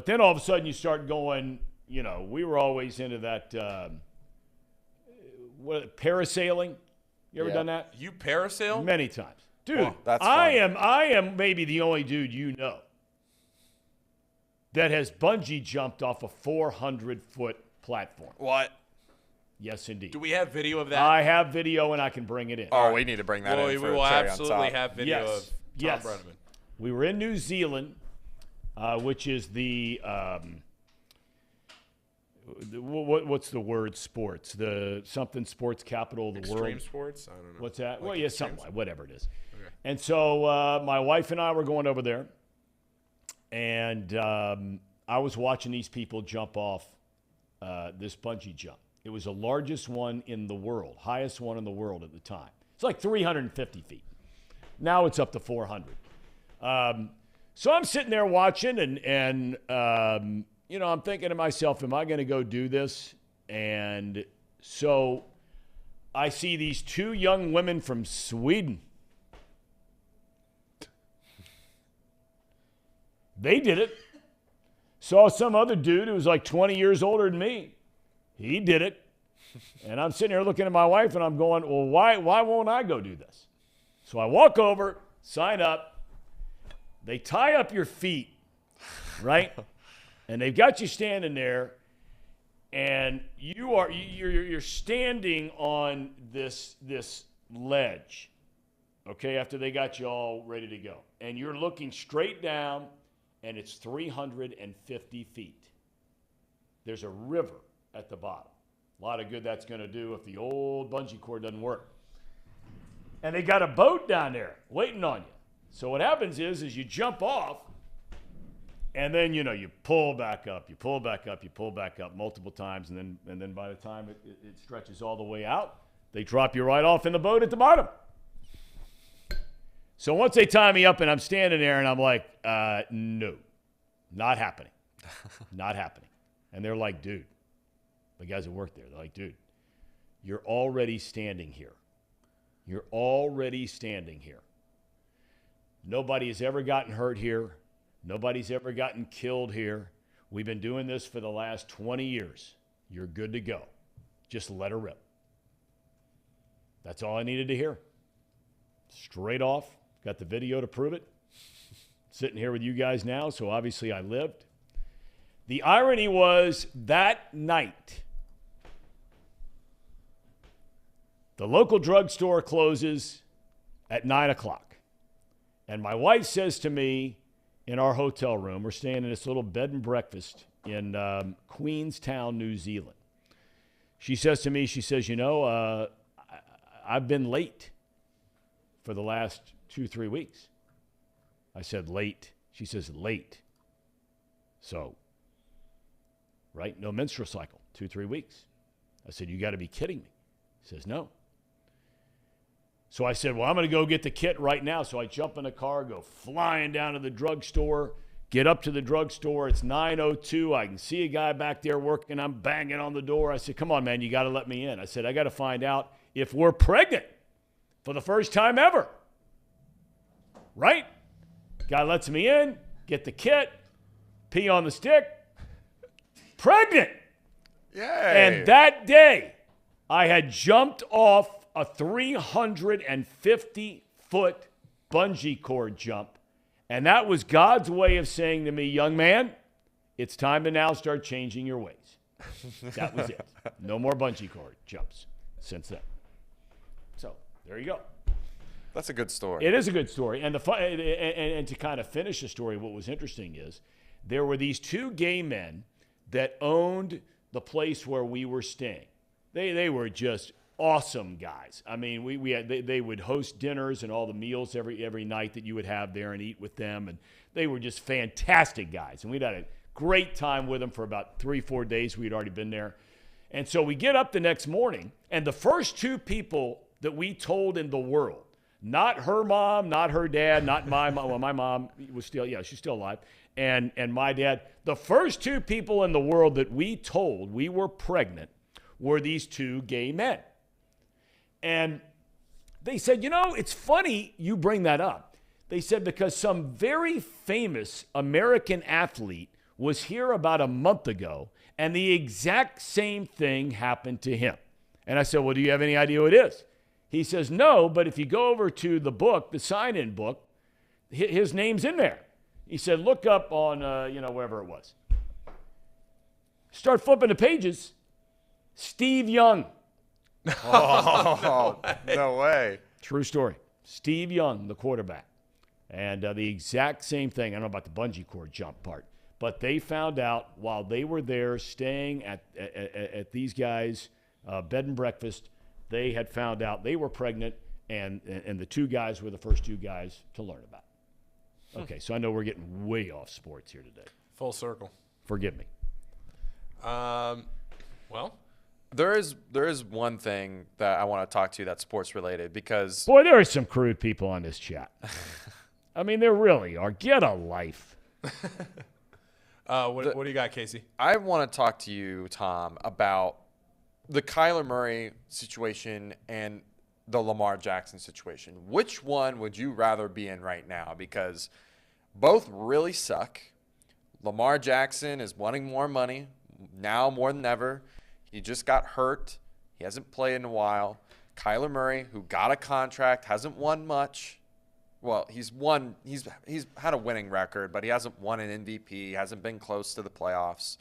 then all of a sudden you start going, we were always into that parasailing. You ever done that? You parasail? Many times. Dude, well, that's I am maybe the only dude that has bungee jumped off a 400-foot platform. What? Yes, indeed. Do we have video of that? I have video, and I can bring it in. Oh, we need to bring that in. We will absolutely have video of Thom Brennaman. We were in New Zealand, which is the what's the word? Sports, the something sports capital of the world. Extreme sports? I don't know. What's that? Something like whatever it is. Okay. And so my wife and I were going over there, and I was watching these people jump off this bungee jump. It was the largest one in the world, highest one in the world at the time. It's like 350 feet. Now it's up to 400. So I'm sitting there watching, and I'm thinking to myself, am I going to go do this? And so I see these two young women from Sweden. They did it. Saw some other dude who was like 20 years older than me. He did it. And I'm sitting here looking at my wife, and I'm going, well, why won't I go do this? So I walk over, sign up. They tie up your feet, right? And they've got you standing there, and you're standing on this ledge, okay, after they got you all ready to go. And you're looking straight down, and it's 350 feet. There's a river at the bottom. A lot of good that's going to do if the old bungee cord doesn't work. And they got a boat down there waiting on you. So what happens is you jump off, and then, you pull back up, you pull back up, you pull back up multiple times, and then by the time it stretches all the way out, they drop you right off in the boat at the bottom. So once they tie me up and I'm standing there and I'm like, no, not happening. Not happening. And they're like, dude, the guys that work there, they're like, dude, you're already standing here. You're already standing here. Nobody has ever gotten hurt here. Nobody's ever gotten killed here. We've been doing this for the last 20 years. You're good to go. Just let her rip. That's all I needed to hear. Straight off. Got the video to prove it. Sitting here with you guys now, so obviously I lived. The irony was that night, the local drugstore closes at 9 o'clock. And my wife says to me in our hotel room, we're staying in this little bed and breakfast in Queenstown, New Zealand. She says to me, I've been late for the last 2-3 weeks. I said, late. She says, late. So, right? No menstrual cycle, 2-3 weeks. I said, you got to be kidding me. She says, no. So I said, well, I'm going to go get the kit right now. So I jump in the car, go flying down to the drugstore, get up to the drugstore. It's 9:02. I can see a guy back there working. I'm banging on the door. I said, come on, man, you got to let me in. I said, I got to find out if we're pregnant for the first time ever. Right? Guy lets me in, get the kit, pee on the stick. Pregnant. Yay. And that day, I had jumped off a 350-foot bungee cord jump. And that was God's way of saying to me, young man, it's time to now start changing your ways. That was it. No more bungee cord jumps since then. So there you go. That's a good story. It is a good story. And and to kind of finish the story, what was interesting is there were these two gay men that owned the place where we were staying. They were just awesome guys. I mean, they would host dinners and all the meals every night that you would have there and eat with them. And they were just fantastic guys. And we'd had a great time with them for about 3-4 days. We'd already been there. And so we get up the next morning, and the first two people that we told in the world, not her mom, not her dad, not my mom. Well, my mom was she's still alive. And my dad, the first two people in the world that we told we were pregnant were these two gay men. And they said, it's funny you bring that up. They said because some very famous American athlete was here about a month ago, and the exact same thing happened to him. And I said, well, do you have any idea who it is? He says, no, but if you go over to the book, the sign-in book, his name's in there. He said, look up on, wherever it was. Start flipping the pages. Steve Young. Oh, no way. True story. Steve Young, the quarterback. And the exact same thing. I don't know about the bungee cord jump part. But they found out while they were there staying at these guys' bed and breakfast, they had found out they were pregnant, and the two guys were the first two guys to learn about it. Okay, so I know we're getting way off sports here today. Full circle. Forgive me. Well, There is one thing that I want to talk to you that's sports related because Boy, there are some crude people on this chat. I mean, there really are. Get a life. What do you got, Casey? I want to talk to you, Thom, about the Kyler Murray situation and the Lamar Jackson situation. Which one would you rather be in right now? Because both really suck. Lamar Jackson is wanting more money now more than ever. He just got hurt. He hasn't played in a while. Kyler Murray, who got a contract, hasn't won much. Well, he's had a winning record, but he hasn't won an MVP. He hasn't been close to the playoffs.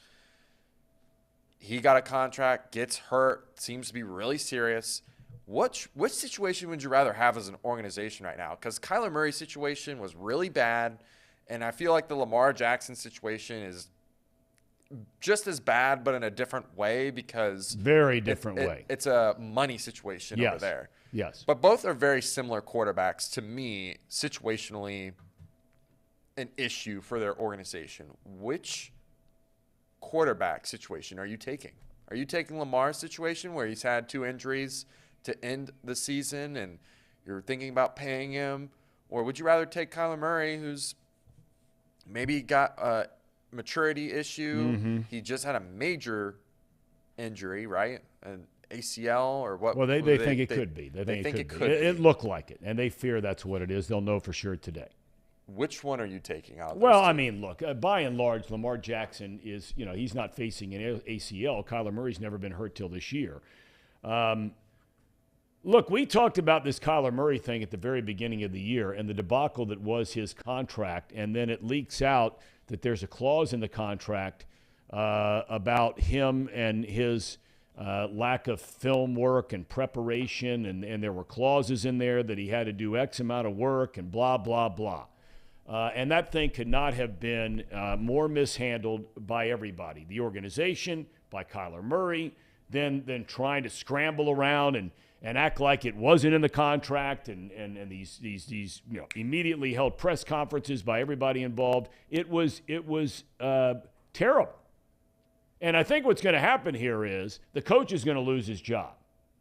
He got a contract, gets hurt, seems to be really serious. Which situation would you rather have as an organization right now? Because Kyler Murray's situation was really bad, and I feel like the Lamar Jackson situation is just as bad, but in a different way because very different way. It's a money situation over there. Yes. But both are very similar quarterbacks to me, situationally, an issue for their organization. Which quarterback situation are you taking? Are you taking Lamar's situation where he's had 2 injuries to end the season and you're thinking about paying him? Or would you rather take Kyler Murray, who's maybe got a maturity issue? Mm-hmm. He just had a major injury, right? An ACL or what? Well, they think it could be. They think it could be. It looked like it, and they fear that's what it is. They'll know for sure today. Which one are you taking out? Well, I mean, look, by and large, Lamar Jackson is, he's not facing an ACL. Kyler Murray's never been hurt till this year. Look, we talked about this Kyler Murray thing at the very beginning of the year and the debacle that was his contract, and then it leaks out that there's a clause in the contract about him and his lack of film work and preparation, and there were clauses in there that he had to do X amount of work and blah, blah, blah. And that thing could not have been more mishandled by everybody, the organization, by Kyler Murray, than trying to scramble around and act like it wasn't in the contract and these immediately held press conferences by everybody involved. It was terrible. And I think what's going to happen here is the coach is going to lose his job,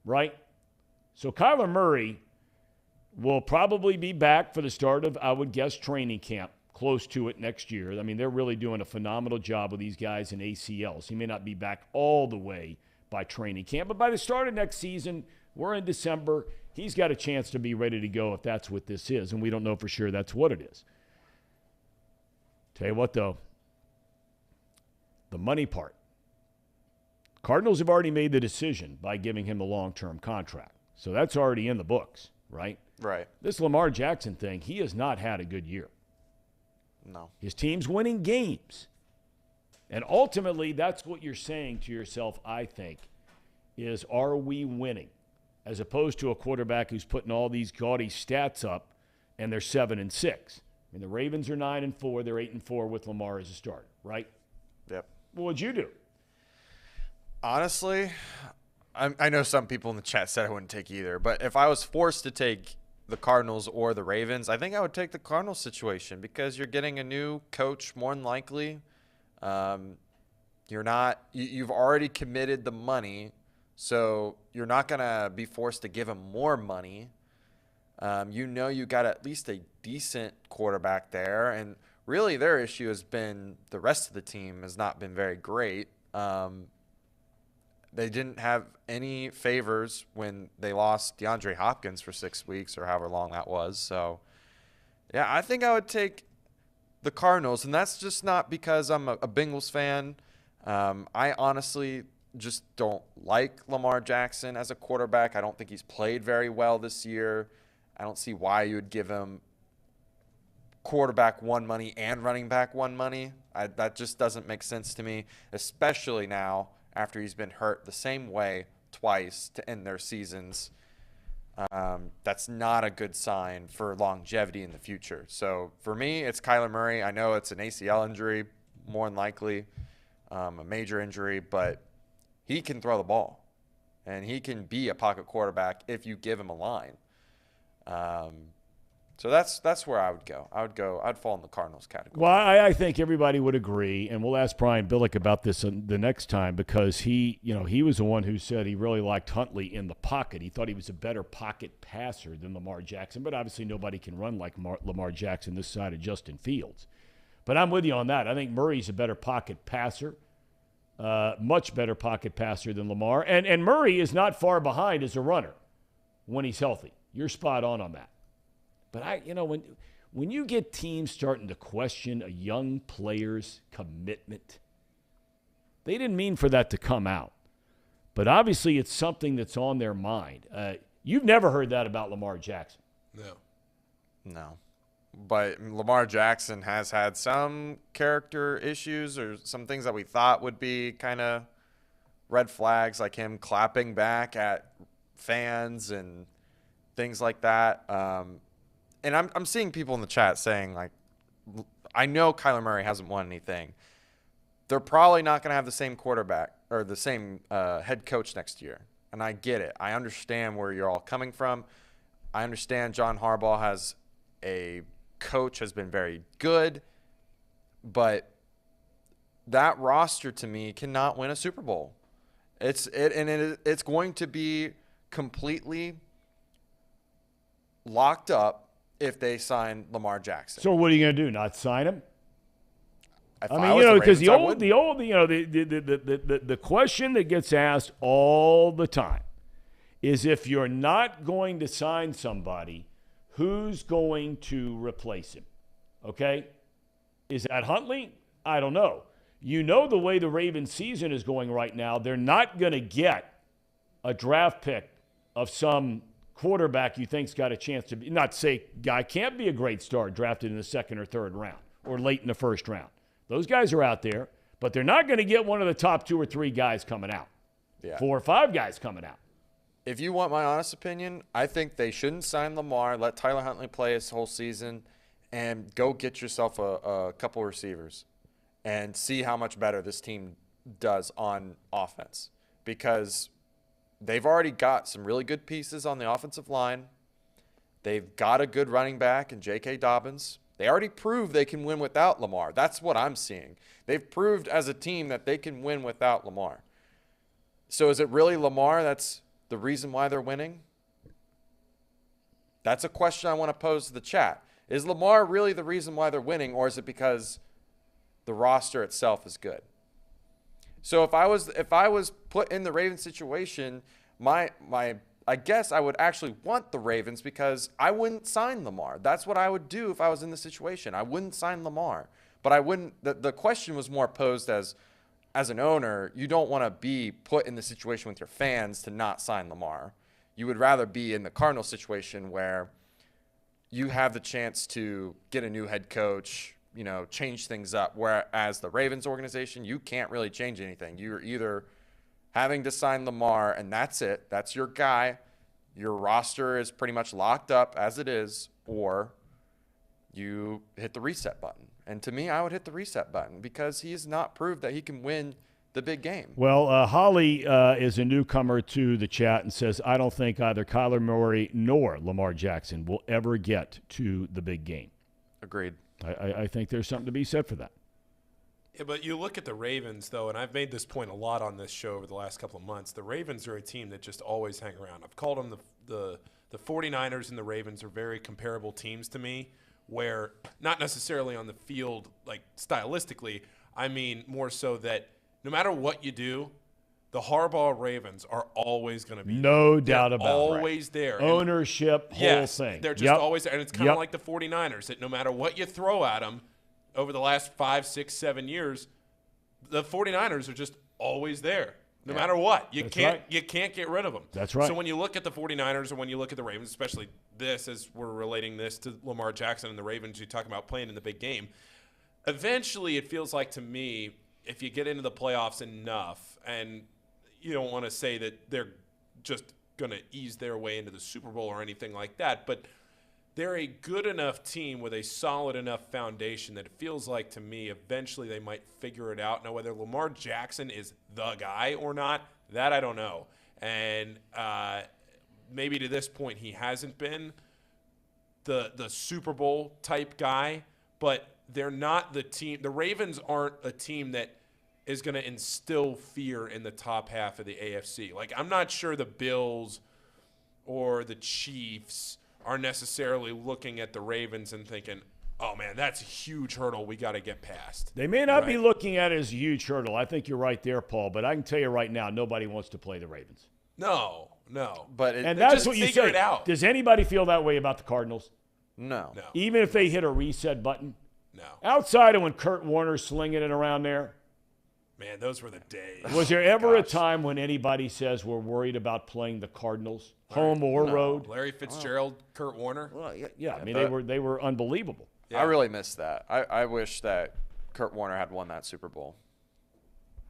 right? So Kyler Murray will probably be back for the start of, I would guess, training camp, close to it next year. I mean, they're really doing a phenomenal job with these guys in ACLs. He may not be back all the way by training camp, but by the start of next season, we're in December, he's got a chance to be ready to go if that's what this is, and we don't know for sure that's what it is. Tell you what, though, the money part. Cardinals have already made the decision by giving him the long-term contract, so that's already in the books, right? Right. This Lamar Jackson thing, he has not had a good year. No. His team's winning games. And ultimately, that's what you're saying to yourself, I think, is are we winning? As opposed to a quarterback who's putting all these gaudy stats up and they're 7-6. I mean, the Ravens are 9-4. They're 8-4 with Lamar as a starter, right? Yep. What would you do? Honestly, I know some people in the chat said I wouldn't take either, but if I was forced to take the Cardinals or the Ravens, I think I would take the Cardinals situation because you're getting a new coach more than likely. You've already committed the money, so you're not going to be forced to give him more money. You got at least a decent quarterback there, and really their issue has been the rest of the team has not been very great. They didn't have any favors when they lost DeAndre Hopkins for 6 weeks or however long that was. So, yeah, I think I would take the Cardinals, and that's just not because I'm a Bengals fan. I honestly just don't like Lamar Jackson as a quarterback. I don't think he's played very well this year. I don't see why you would give him quarterback one money and running back one money. That just doesn't make sense to me, especially now after he's been hurt the same way twice to end their seasons. That's not a good sign for longevity in the future. So for me, it's Kyler Murray. I know it's an ACL injury, more than likely, a major injury, but he can throw the ball, and he can be a pocket quarterback if you give him a line. So that's where I would go. I'd fall in the Cardinals category. Well, I think everybody would agree, and we'll ask Brian Billick about this the next time because he was the one who said he really liked Huntley in the pocket. He thought he was a better pocket passer than Lamar Jackson, but obviously nobody can run like Lamar Jackson this side of Justin Fields. But I'm with you on that. I think Murray's a better pocket passer, much better pocket passer than Lamar, and Murray is not far behind as a runner when he's healthy. You're spot on that. But when you get teams starting to question a young player's commitment, they didn't mean for that to come out. But obviously it's something that's on their mind. You've never heard that about Lamar Jackson. No. But Lamar Jackson has had some character issues or some things that we thought would be kind of red flags, like him clapping back at fans and things like that. And I'm seeing people in the chat saying, like, I know Kyler Murray hasn't won anything. They're probably not going to have the same quarterback or the same head coach next year. And I get it. I understand where you're all coming from. I understand John Harbaugh has been very good. But that roster, to me, cannot win a Super Bowl. It's going to be completely locked up if they sign Lamar Jackson. So what are you going to do? Not sign him? Because the question that gets asked all the time is if you're not going to sign somebody, who's going to replace him? Okay? Is that Huntley? I don't know. You know the way the Ravens season is going right now, they're not going to get a draft pick of some quarterback you think's got a chance to be, not to say guy can't be a great star drafted in the second or third round or late in the first round. Those guys are out there, but they're not going to get one of the top 2 or 3 guys coming out. 4 or 5 guys coming out. If you want my honest opinion, I think they shouldn't sign Lamar, let Tyler Huntley play his whole season, and go get yourself a couple receivers and see how much better this team does on offense. Because they've already got some really good pieces on the offensive line. They've got a good running back in J.K. Dobbins. They already proved they can win without Lamar. That's what I'm seeing. They've proved as a team that they can win without Lamar. So is it really Lamar that's the reason why they're winning? That's a question I want to pose to the chat. Is Lamar really the reason why they're winning, or is it because the roster itself is good? So if I was put in the Ravens situation, I guess I would actually want the Ravens because I wouldn't sign Lamar. That's what I would do if I was in the situation. I wouldn't sign Lamar. But I wouldn't. The question was more posed as an owner, you don't want to be put in the situation with your fans to not sign Lamar. You would rather be in the Cardinals situation where you have the chance to get a new head coach, change things up. Whereas the Ravens organization, you can't really change anything. You're either having to sign Lamar, and that's it. That's your guy. Your roster is pretty much locked up as it is, or you hit the reset button. And to me, I would hit the reset button because he has not proved that he can win the big game. Well, Holly is a newcomer to the chat and says, I don't think either Kyler Murray nor Lamar Jackson will ever get to the big game. Agreed. I think there's something to be said for that. Yeah, but you look at the Ravens, though, and I've made this point a lot on this show over the last couple of months. The Ravens are a team that just always hang around. I've called them the 49ers and the Ravens are very comparable teams to me, where not necessarily on the field, like stylistically, I mean more so that no matter what you do, the Harbaugh Ravens are always going to be no doubt about it. Always there. Ownership, whole thing. They're just always there. And it's kind of like the 49ers, that no matter what you throw at them over the last 5, 6, 7 years, the 49ers are just always there. No matter what. You can't get rid of them. That's right. So when you look at the 49ers or when you look at the Ravens, especially this, as we're relating this to Lamar Jackson and the Ravens, you talk about playing in the big game. Eventually, it feels like to me, if you get into the playoffs enough, and you don't want to say that they're just going to ease their way into the Super Bowl or anything like that, but they're a good enough team with a solid enough foundation that it feels like to me eventually they might figure it out. Now, whether Lamar Jackson is the guy or not, that I don't know. And maybe to this point he hasn't been. the Super Bowl type guy, but they're not the team. The Ravens aren't a team that is going to instill fear in the top half of the AFC. Like, I'm not sure the Bills or the Chiefs are necessarily looking at the Ravens and thinking, oh, man, that's a huge hurdle we got to get past. They may not be looking at it as a huge hurdle. I think you're right there, Paul, but I can tell you right now, nobody wants to play the Ravens. No. But and that's just what you figure say. it out. Does anybody feel that way about the Cardinals? No. Even if they hit a reset button? No. Outside of when Kurt Warner's slinging it around there? Man, those were the days. Was there ever a time when anybody says we're worried about playing the Cardinals, home or road? Larry Fitzgerald, Kurt Warner? Well, yeah. I mean, they were unbelievable. Yeah. I really miss that. I wish that Kurt Warner had won that Super Bowl.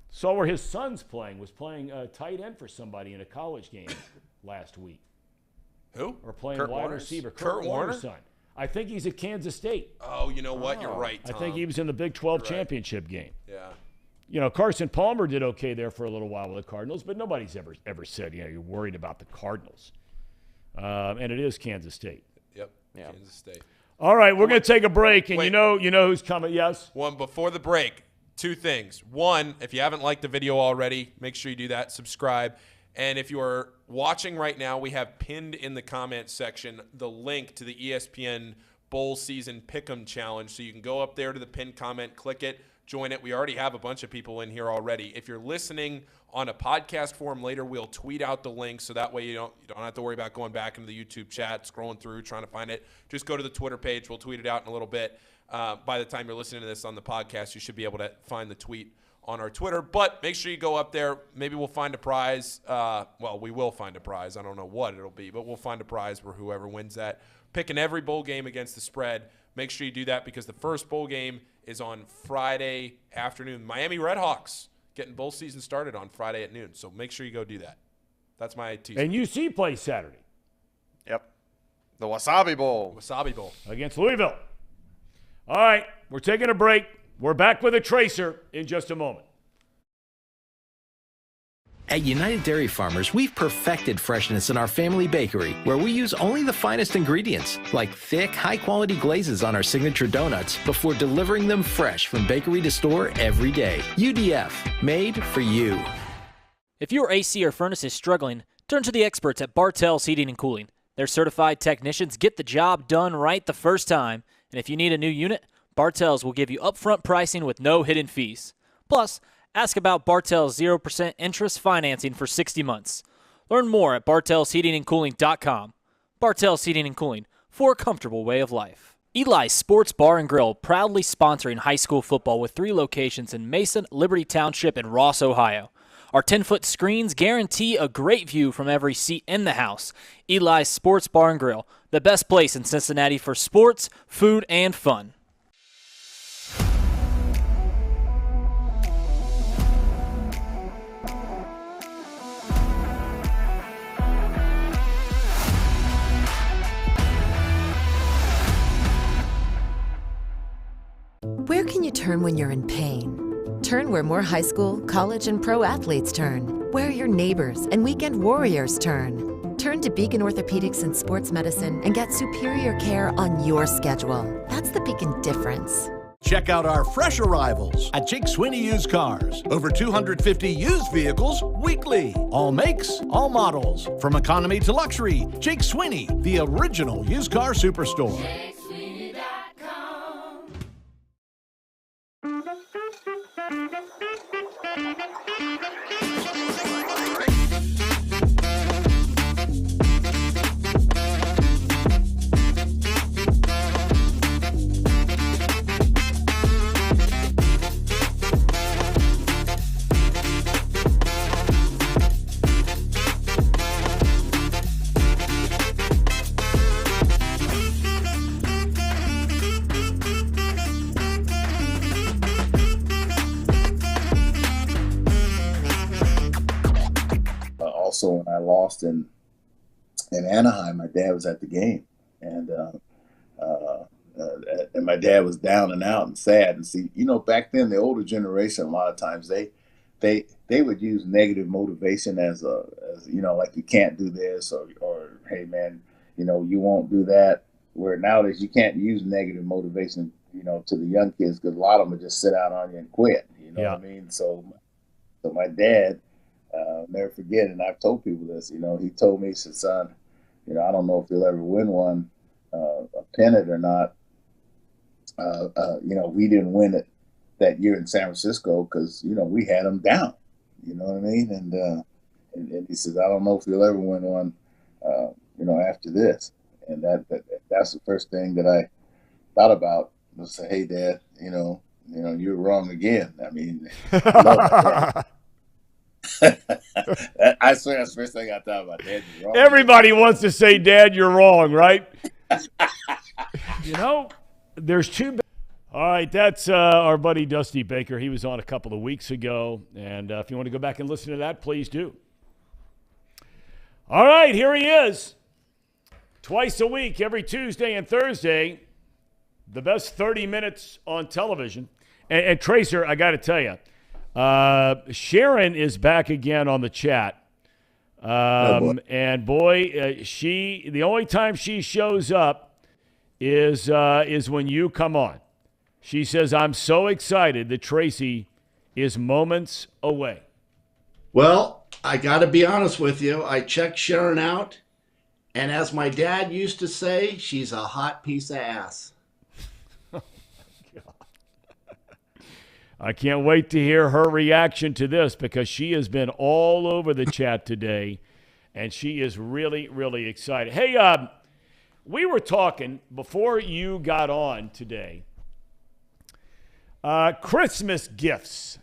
Saw where his son's was playing tight end for somebody in a college game last week. Who? Or playing Kurt wide Warner's? receiver. Kurt Warner's Warner? son. I think he's at Kansas State. Oh, you know what? You're right, Thom. I think he was in the Big 12 championship game. Yeah. You know, Carson Palmer did okay there for a little while with the Cardinals, but nobody's ever said, you're worried about the Cardinals. And it is Kansas State. Yep. Yeah. Kansas State. All right, we're going to take a break, and Wait. you know who's coming. Yes? One, before the break, two things. One, if you haven't liked the video already, make sure you do that. Subscribe. And if you are watching right now, we have pinned in the comments section the link to the ESPN Bowl Season Pick'em Challenge. So you can go up there to the pinned comment, click it, join it. We already have a bunch of people in here already. If you're listening on a podcast form later, we'll tweet out the link so that way you don't have to worry about going back into the YouTube chat, scrolling through, trying to find it. Just go to the Twitter page. We'll tweet it out in a little bit. By the time you're listening to this on the podcast, you should be able to find the tweet on our Twitter. But make sure you go up there. Maybe we'll find a prize. Well, we will find a prize. I don't know what it'll be, but we'll find a prize for whoever wins that. Picking every bowl game against the spread. Make sure you do that because the first bowl game is on Friday afternoon. Miami Redhawks getting bowl season started on Friday at noon. So make sure you go do that. That's my teaser. And UC plays Saturday. Yep. The Wasabi Bowl. Wasabi Bowl. Against Louisville. All right, we're taking a break. We're back with a tracer in just a moment. At United Dairy Farmers, we've perfected freshness in our family bakery, where we use only the finest ingredients, like thick, high-quality glazes on our signature donuts, before delivering them fresh from bakery to store every day. UDF, made for you. If your AC or furnace is struggling, turn to the experts at Bartell's Heating and Cooling. Their certified technicians get the job done right the first time, and if you need a new unit, Bartell's will give you upfront pricing with no hidden fees. Plus, ask about Bartell's 0% interest financing for 60 months. Learn more at bartellsheatingandcooling.com. Bartell's Heating and Cooling, for a comfortable way of life. Eli's Sports Bar and Grill, proudly sponsoring high school football with 3 locations in Mason, Liberty Township, and Ross, Ohio. Our 10-foot screens guarantee a great view from every seat in the house. Eli's Sports Bar and Grill, the best place in Cincinnati for sports, food, and fun. Where can you turn when you're in pain? Turn where more high school, college, and pro athletes turn. Where your neighbors and weekend warriors turn. Turn to Beacon Orthopedics and Sports Medicine and get superior care on your schedule. That's the Beacon difference. Check out our fresh arrivals at Jake Sweeney Used Cars. Over 250 used vehicles weekly. All makes, all models. From economy to luxury, Jake Sweeney, the original used car superstore. Also, when I lost in Anaheim, my dad was at the game, and my dad was down and out and sad. And see, back then the older generation, a lot of times they would use negative motivation as like you can't do this or hey man, you won't do that. where nowadays you can't use negative motivation, to the young kids, because a lot of them will just sit out on you and quit. You know what I mean? So my dad, never forget, and I've told people this. He told me, he said, "Son, I don't know if you'll ever win one, a pennant or not. We didn't win it that year in San Francisco because we had them down. You know what I mean? And he says, I don't know if you'll ever win one, after this." And that's the first thing that I thought about, was say, "Hey, Dad, you're wrong again." I mean, I swear that's the first thing I thought about. Dad, you're wrong. Everybody wants to say, "Dad, you're wrong," right? There's two. All right, that's our buddy Dusty Baker. He was on a couple of weeks ago, and if you want to go back and listen to that, please do. All right, here he is. Twice a week, every Tuesday and Thursday, the best 30 minutes on television. And Tracer, I got to tell you, Sharon is back again on the chat. And boy, the only time she shows up is when you come on. She says, "I'm so excited that Tracy is moments away." Well, I got to be honest with you. I checked Sharon out, and as my dad used to say, she's a hot piece of ass. I can't wait to hear her reaction to this, because she has been all over the chat today, and she is really, really excited. Hey, we were talking before you got on today. Christmas gifts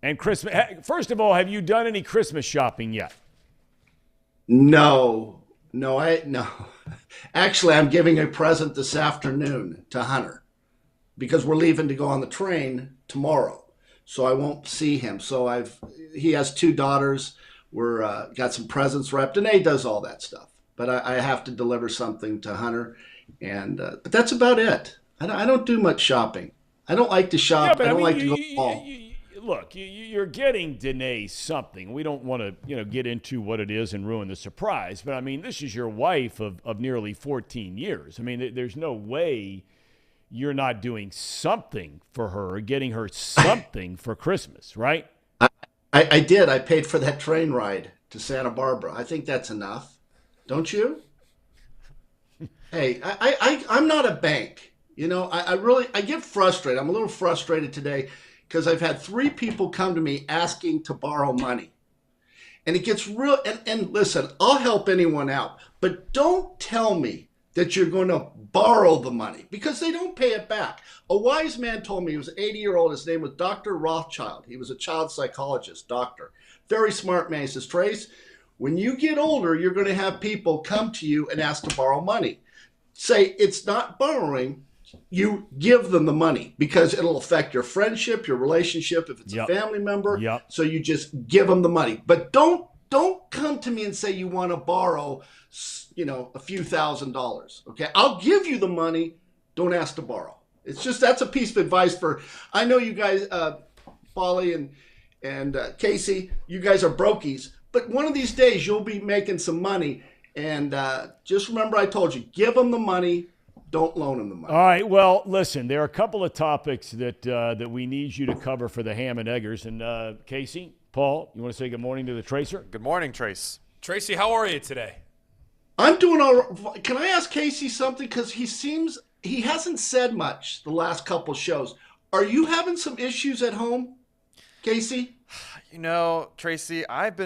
and Christmas. First of all, have you done any Christmas shopping yet? No. Actually, I'm giving a present this afternoon to Hunter, because we're leaving to go on the train tomorrow, so I won't see him. So he has 2 daughters. We're got some presents wrapped, and he does all that stuff. But I have to deliver something to Hunter, and but that's about it. I don't do much shopping. I don't like to shop. Yeah, I don't like to go to the mall. Look, you're getting Danae something. We don't want to, get into what it is and ruin the surprise. But, I mean, this is your wife of nearly 14 years. I mean, there's no way you're not doing something for her, getting her something for Christmas, right? I did. I paid for that train ride to Santa Barbara. I think that's enough. Don't you? Hey, I'm not a bank. I get frustrated. I'm a little frustrated today because I've had 3 people come to me asking to borrow money. And it gets real. And listen, I'll help anyone out. But don't tell me that you're going to borrow the money, because they don't pay it back. A wise man told me, he was 80-year-old. His name was Dr. Rothschild. He was a child psychologist, doctor. Very smart man. He says, "Trace, when you get older, you're going to have people come to you and ask to borrow money. Say it's not borrowing. You give them the money, because it'll affect your friendship, your relationship, if it's a family member. So you just give them the money. But don't come to me and say you want to borrow, a few $1,000s. Okay, I'll give you the money. Don't ask to borrow. It's just, that's a piece of advice I know you guys, Polly and Casey, you guys are brokies, but one of these days you'll be making some money. And just remember, I told you, give them the money. Don't loan them the money. All right. Well, listen, there are a couple of topics that we need you to cover for the Ham and Eggers. And Casey, Paul, you want to say good morning to the Tracer? Good morning, Trace. Tracy, how are you today? I'm doing all right. Can I ask Casey something? Because he hasn't said much the last couple shows. Are you having some issues at home, Casey? Tracy, I've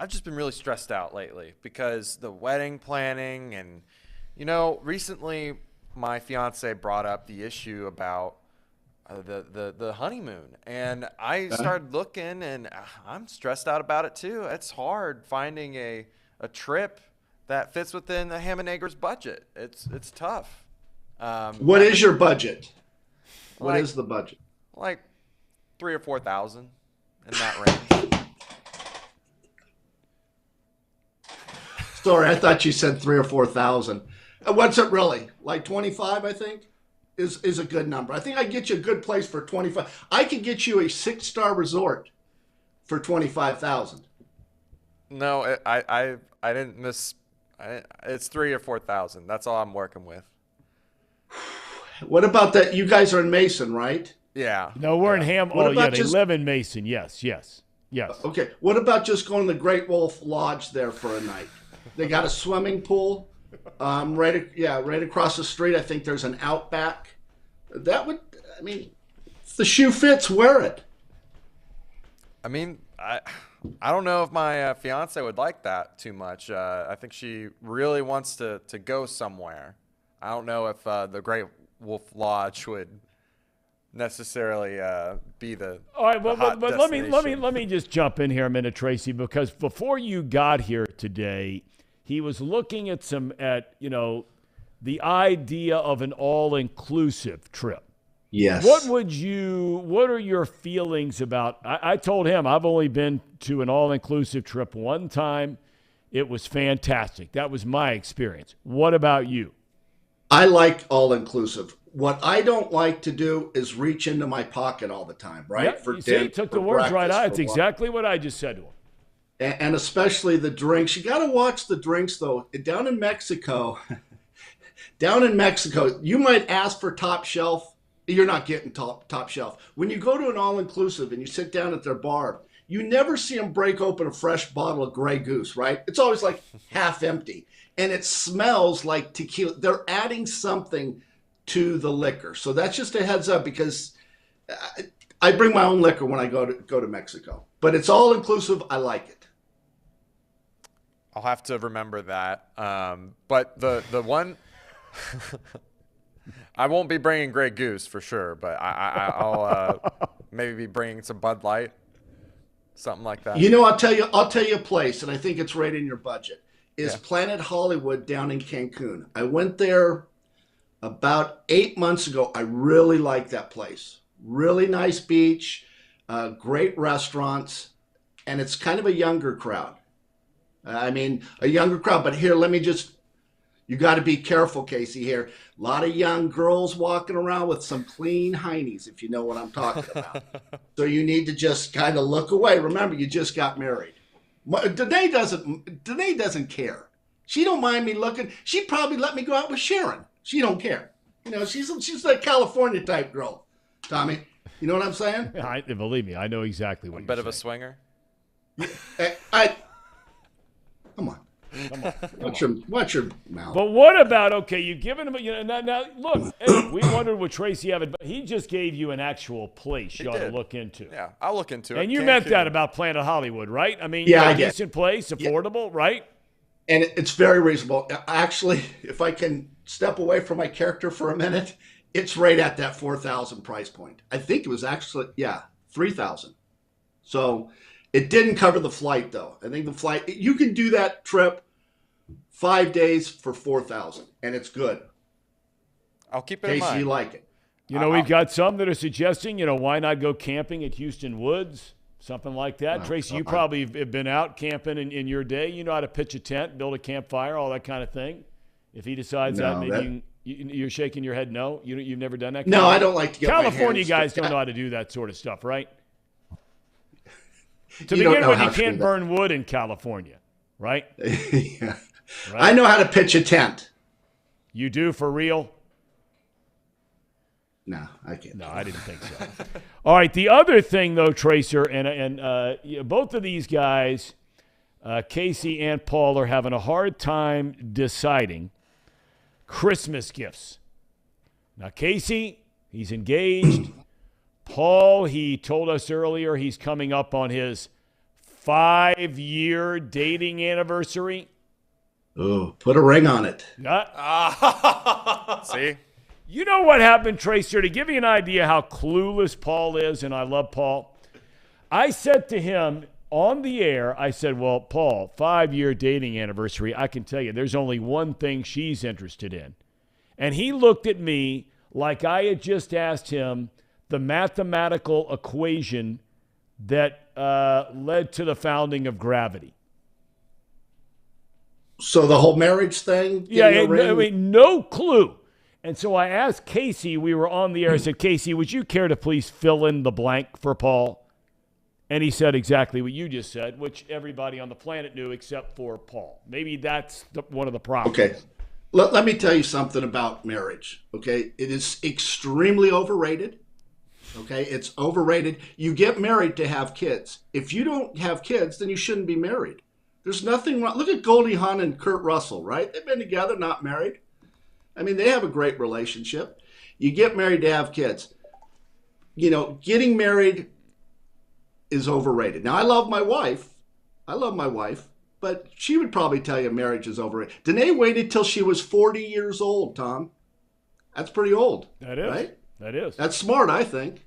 just been really stressed out lately because the wedding planning and, recently my fiance brought up the issue about the honeymoon, and I started looking, and I'm stressed out about it too. It's hard finding a trip that fits within the Ham and Eggers budget. It's tough. What is your budget? What is the budget? Like $3,000 or $4,000 in that range. Sorry, I thought you said 3,000 or 4,000. What's it really? Like 25, I think, is a good number. I think I get you a good place for 25. I could get you a 6-star resort for 25,000. No, I didn't miss. It's 3,000 or 4,000. That's all I'm working with. What about that? You guys are in Mason, right? Yeah. No, we're in Ham. What Oh, yeah, about they just- live in Mason. Yes. Okay. What about just going to the Great Wolf Lodge there for a night? They got a swimming pool, right across the street. I think there's an Outback. That would, I mean, if the shoe fits, wear it. I mean, I don't know if my fiance would like that too much. I think she really wants to go somewhere. I don't know if the Great Wolf Lodge would necessarily be the All right, the hot but destination. let me just jump in here a minute, Tracy, because before you got here today, he was looking at the idea of an all-inclusive trip. Yes. What are your feelings about? I told him I've only been to an all-inclusive trip one time. It was fantastic. That was my experience. What about you? I like all-inclusive. What I don't like to do is reach into my pocket all the time, right? Yeah, you see, he took the words right out. It's exactly what I just said to him. And especially the drinks. You got to watch the drinks, though. Down in Mexico, you might ask for top shelf. You're not getting top shelf. When you go to an all-inclusive and you sit down at their bar, you never see them break open a fresh bottle of Grey Goose, right? It's always like half empty. And it smells like tequila. They're adding something to the liquor. So that's just a heads up, because I bring my own liquor when I go to Mexico. But it's all inclusive. I like it. I'll have to remember that. But the one I won't be bringing Grey Goose for sure, but I'll maybe be bringing some Bud Light, something like that. You know, I'll tell you a place, and I think it's right in your budget. Is Planet Hollywood down in Cancun. I went there about 8 months ago. I really like that place. Really nice beach, great restaurants, and it's kind of a younger crowd. But here, you got to be careful, Casey, here. A lot of young girls walking around with some clean heinies, if you know what I'm talking about. So you need to just kind of look away. Remember, you just got married. Danae doesn't care. She don't mind me looking. She'd probably let me go out with Sharon. She don't care. You know, she's like California type girl, Tommy. You know what I'm saying? Believe me, I know exactly what you're saying. Bit of a swinger. Come on. Watch your mouth. But what about, you've given him, now look, hey, we wondered what Tracy had, but he just gave you an actual place you ought to look into. Yeah, I'll look into it. And you meant that about Planet Hollywood, right? I mean, yeah, a decent place, affordable, right? And it's very reasonable. Actually, if I can step away from my character for a minute, it's right at that $4,000 price point. I think it was actually, $3,000. So it didn't cover the flight, though. I think the flight, you can do that trip 5 days for $4,000, and it's good. I'll keep it in mind. You like it. We've got some that are suggesting, why not go camping at Houston Woods, something like that. Tracy, you probably have been out camping in your day. You know how to pitch a tent, build a campfire, all that kind of thing. If he decides you're shaking your head no? You've never done that? No, I don't like to get California my hands guys don't know how to do that sort of stuff, right? To You begin with, you how to can't do that. burn wood in California, right? Yeah. Right? I know how to pitch a tent. You do for real? No, I can't. No, I didn't think so. All right, the other thing, though, Tracer, and both of these guys, Casey and Paul, are having a hard time deciding Christmas gifts. Now, Casey, he's engaged. Paul, he told us earlier he's coming up on his 5-year dating anniversary. Oh, put a ring on it. See? You know what happened, Tracer? To give you an idea how clueless Paul is, and I love Paul, I said to him on the air, I said, well, Paul, 5-year dating anniversary, I can tell you there's only one thing she's interested in. And he looked at me like I had just asked him the mathematical equation that led to the founding of gravity. So the whole marriage thing? No clue. And so I asked Casey, we were on the air, I said, Casey, would you care to please fill in the blank for Paul? And he said exactly what you just said, which everybody on the planet knew except for Paul. Maybe that's one of the problems. Okay. Let me tell you something about marriage, okay? It is extremely overrated, okay? It's overrated. You get married to have kids. If you don't have kids, then you shouldn't be married. There's nothing wrong. Look at Goldie Hawn and Kurt Russell, right? They've been together, not married. I mean, they have a great relationship. You get married to have kids. You know, getting married is overrated. Now, I love my wife, but she would probably tell you marriage is overrated. Danae waited till she was 40 years old, Tom. That's pretty old. That is. Right? That is. That's smart, I think.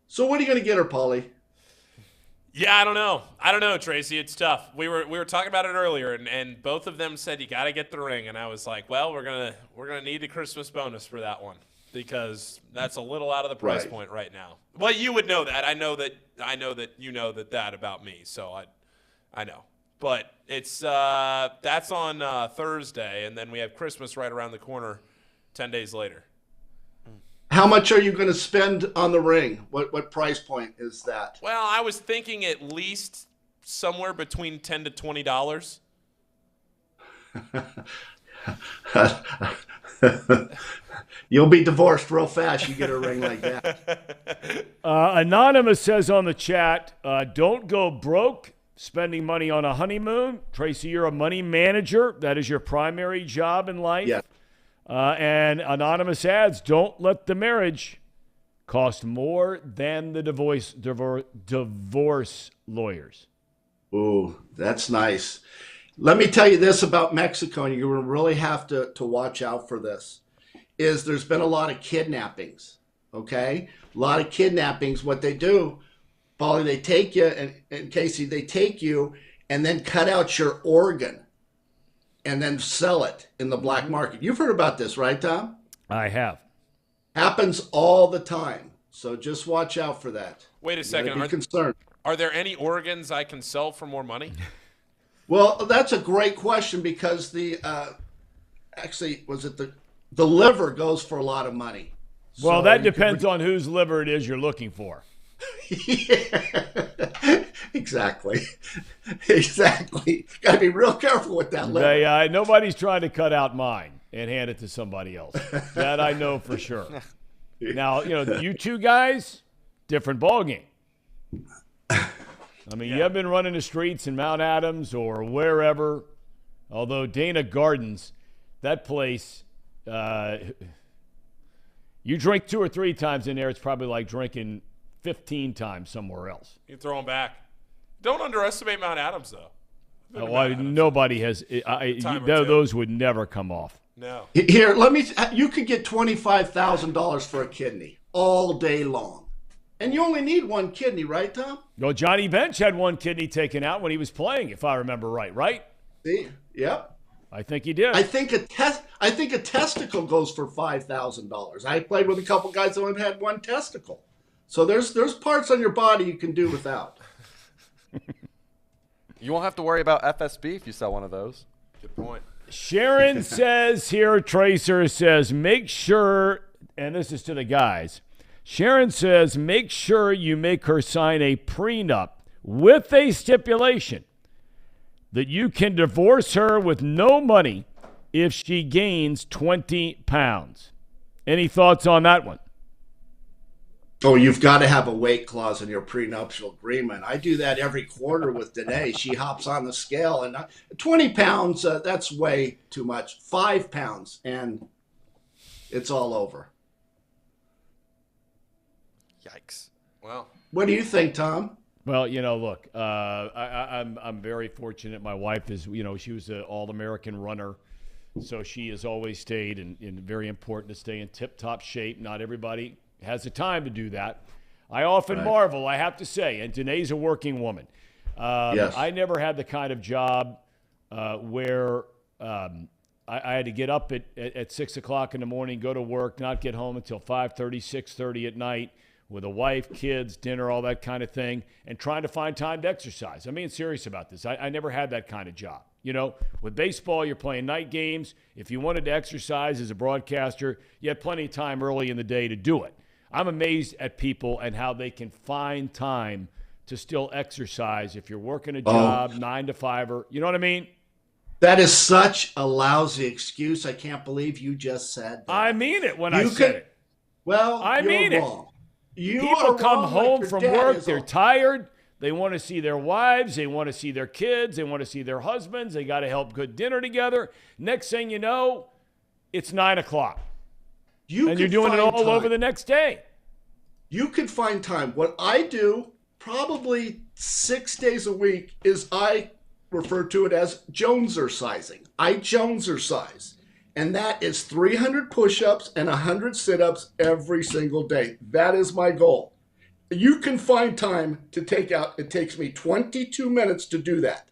So what are you going to get her, Paulie? Yeah, I don't know, Tracy. It's tough. We were talking about it earlier, and both of them said you got to get the ring, and I was like, well, we're gonna need a Christmas bonus for that one because that's a little out of the price point right now. Well, you would know that. I know that you know that about me, so I know. But it's that's on Thursday, and then we have Christmas right around the corner, 10 days later. How much are you going to spend on the ring? What price point is that? Well, I was thinking at least somewhere between $10 to $20. You'll be divorced real fast. You get a ring like that. Anonymous says on the chat, don't go broke spending money on a honeymoon. Tracy, you're a money manager. That is your primary job in life. Yeah. And Anonymous adds, don't let the marriage cost more than the divorce lawyers. Ooh, that's nice. Let me tell you this about Mexico, and you're going to really have to watch out for this, is there's been a lot of kidnappings, okay? A lot of kidnappings. What they do, Paulie, they take you, and Casey, they take you and then cut out your organ and then sell it in the black market. You've heard about this, right, Thom? I have. Happens all the time. So just watch out for that. Wait a second. Be concerned. Are there any organs I can sell for more money? Well, that's a great question because the liver goes for a lot of money. Well, that depends on whose liver it is you're looking for. Yeah, exactly. Got to be real careful with that liver. Nobody's trying to cut out mine and hand it to somebody else. That I know for sure. Now, you two guys, different ballgame. I mean, you haven't been running the streets in Mount Adams or wherever. Although Dana Gardens, that place, you drink 2 or 3 times in there, it's probably like drinking 15 times somewhere else. You throw them back. Don't underestimate Mount Adams, though. Nobody has. Those would never come off. No. Here, you could get $25,000 for a kidney all day long. And you only need one kidney, right, Thom? Well, Johnny Bench had one kidney taken out when he was playing, if I remember right? See? Yep. I think he did. I think a testicle goes for $5,000. I played with a couple guys that only had one testicle. So there's parts on your body you can do without. You won't have to worry about FSB if you sell one of those. Good point. Sharon says here, Tracer says, make sure, and this is to the guys, Sharon says, make sure you make her sign a prenup with a stipulation that you can divorce her with no money if she gains 20 pounds. Any thoughts on that one? Oh, you've got to have a weight clause in your prenuptial agreement. I do that every quarter with Danae. She hops on the scale, and 20 pounds, that's way too much. 5 pounds, and it's all over. Yikes. Well, what do you think, Thom? Well, look, I'm very fortunate. My wife is, she was an All-American runner, so she has always stayed in very important to stay in tip-top shape. Not everybody has the time to do that. I often marvel, I have to say, and Danae's a working woman. Yes. I never had the kind of job where I had to get up at 6 o'clock in the morning, go to work, not get home until 5:30, 6:30 at night with a wife, kids, dinner, all that kind of thing, and trying to find time to exercise. I'm being serious about this. I never had that kind of job. With baseball, you're playing night games. If you wanted to exercise as a broadcaster, you had plenty of time early in the day to do it. I'm amazed at people and how they can find time to still exercise if you're working a job, 9 to 5, or you know what I mean? That is such a lousy excuse. I can't believe you just said that. I mean it when I said it. Well, I mean it. wrong. You People are come wrong home like from your dad work, is they're wrong. tired. They want to see their wives. They want to see their kids. They want to see their husbands. They got to help good dinner together. Next thing you know, it's 9 o'clock. And you're doing it all over the next day. You could find time. What I do probably 6 days a week is I refer to it as Jonesersizing. I Jonesercise. And that is 300 push-ups and 100 sit-ups every single day. That is my goal. You can find time to take out, it takes me 22 minutes to do that,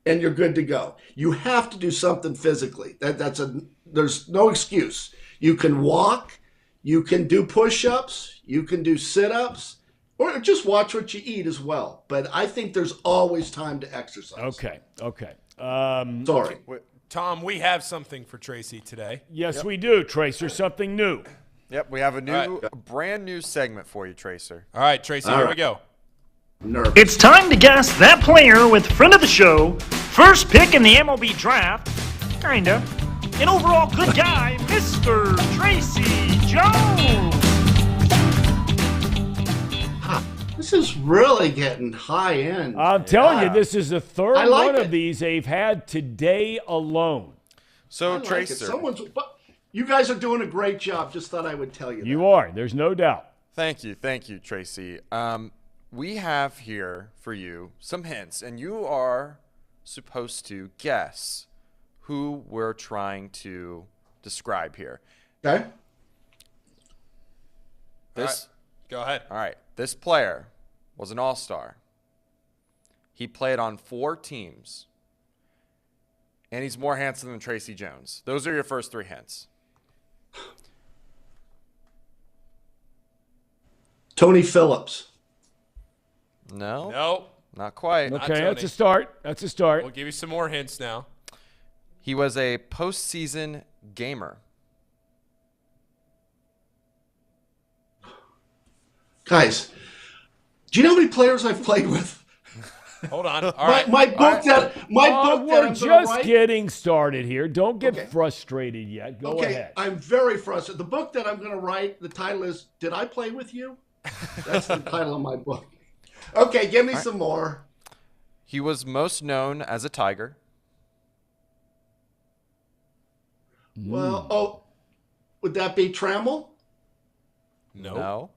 and you're good to go. You have to do something physically. There's no excuse. You can walk, you can do push-ups, you can do sit-ups, or just watch what you eat as well. But I think there's always time to exercise. Okay. Sorry. Thom, we have something for Tracy today. Yes, we do, Tracer. Something new. Yep, we have a brand new segment for you, Tracer. All right, Tracy, here we go. Nervous. It's time to guess that player with friend of the show, first pick in the MLB draft, kinda, an overall good guy, Mr. Tracy Jones. This is really getting high end. I'm telling you, this is the third like one of these they've had today alone. So, like Tracer. You guys are doing a great job. Just thought I would tell you that. You are. There's no doubt. Thank you, Tracy. We have here for you some hints, and you are supposed to guess who we're trying to describe here. Okay. Go ahead. All right. This player was an all-star. He played on 4 teams, and he's more handsome than Tracy Jones. Those are your first 3 hints. Tony Phillips. No. Nope. Not quite. Okay, that's a start. We'll give you some more hints now. He was a postseason gamer. Guys, do you know how many players I've played with? Hold on. All right. My book that we're I'm just write, getting started here. Don't get frustrated yet. Go ahead. I'm very frustrated. The book that I'm going to write, the title is "Did I Play with You?" That's the title of my book. Okay, give me some more. He was most known as a Tiger. Well, would that be Trammell? No.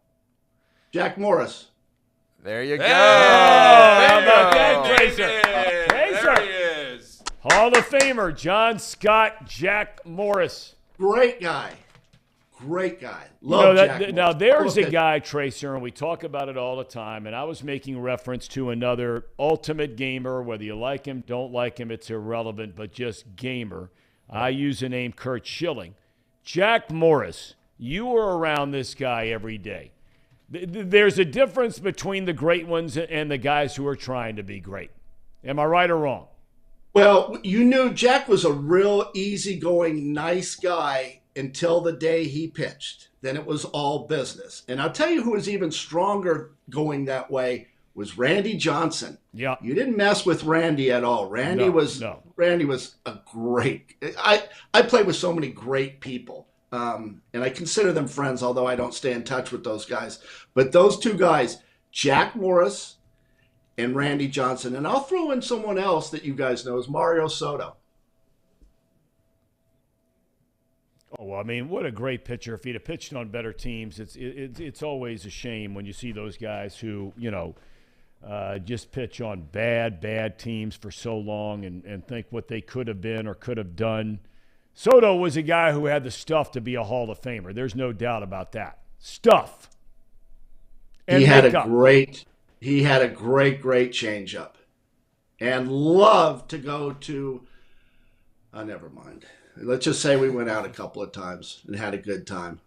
Jack Morris. There you go. How about that, Tracer? There he is. Hall of Famer John Scott Jack Morris. Great guy. Love Jack Morris. Now, there's a guy, Tracer, and we talk about it all the time, and I was making reference to another ultimate gamer. Whether you like him, don't like him, it's irrelevant, but just gamer. I use the name Kurt Schilling. Jack Morris, you were around this guy every day. There's a difference between the great ones and the guys who are trying to be great. Am I right or wrong? Well, you knew Jack was a real easygoing, nice guy until the day he pitched. Then it was all business. And I'll tell you who was even stronger going that way was Randy Johnson. Yeah. You didn't mess with Randy at all. Randy was a great. I played with so many great people. And I consider them friends, although I don't stay in touch with those guys. But those 2 guys, Jack Morris and Randy Johnson. And I'll throw in someone else that you guys know is Mario Soto. Oh, well, I mean, what a great pitcher. If he'd have pitched on better teams, it's always a shame when you see those guys who, just pitch on bad teams for so long and think what they could have been or could have done. Soto was a guy who had the stuff to be a Hall of Famer. There's no doubt about that. Stuff. And he had a great changeup, and loved to go to. Never mind. Let's just say we went out a couple of times and had a good time.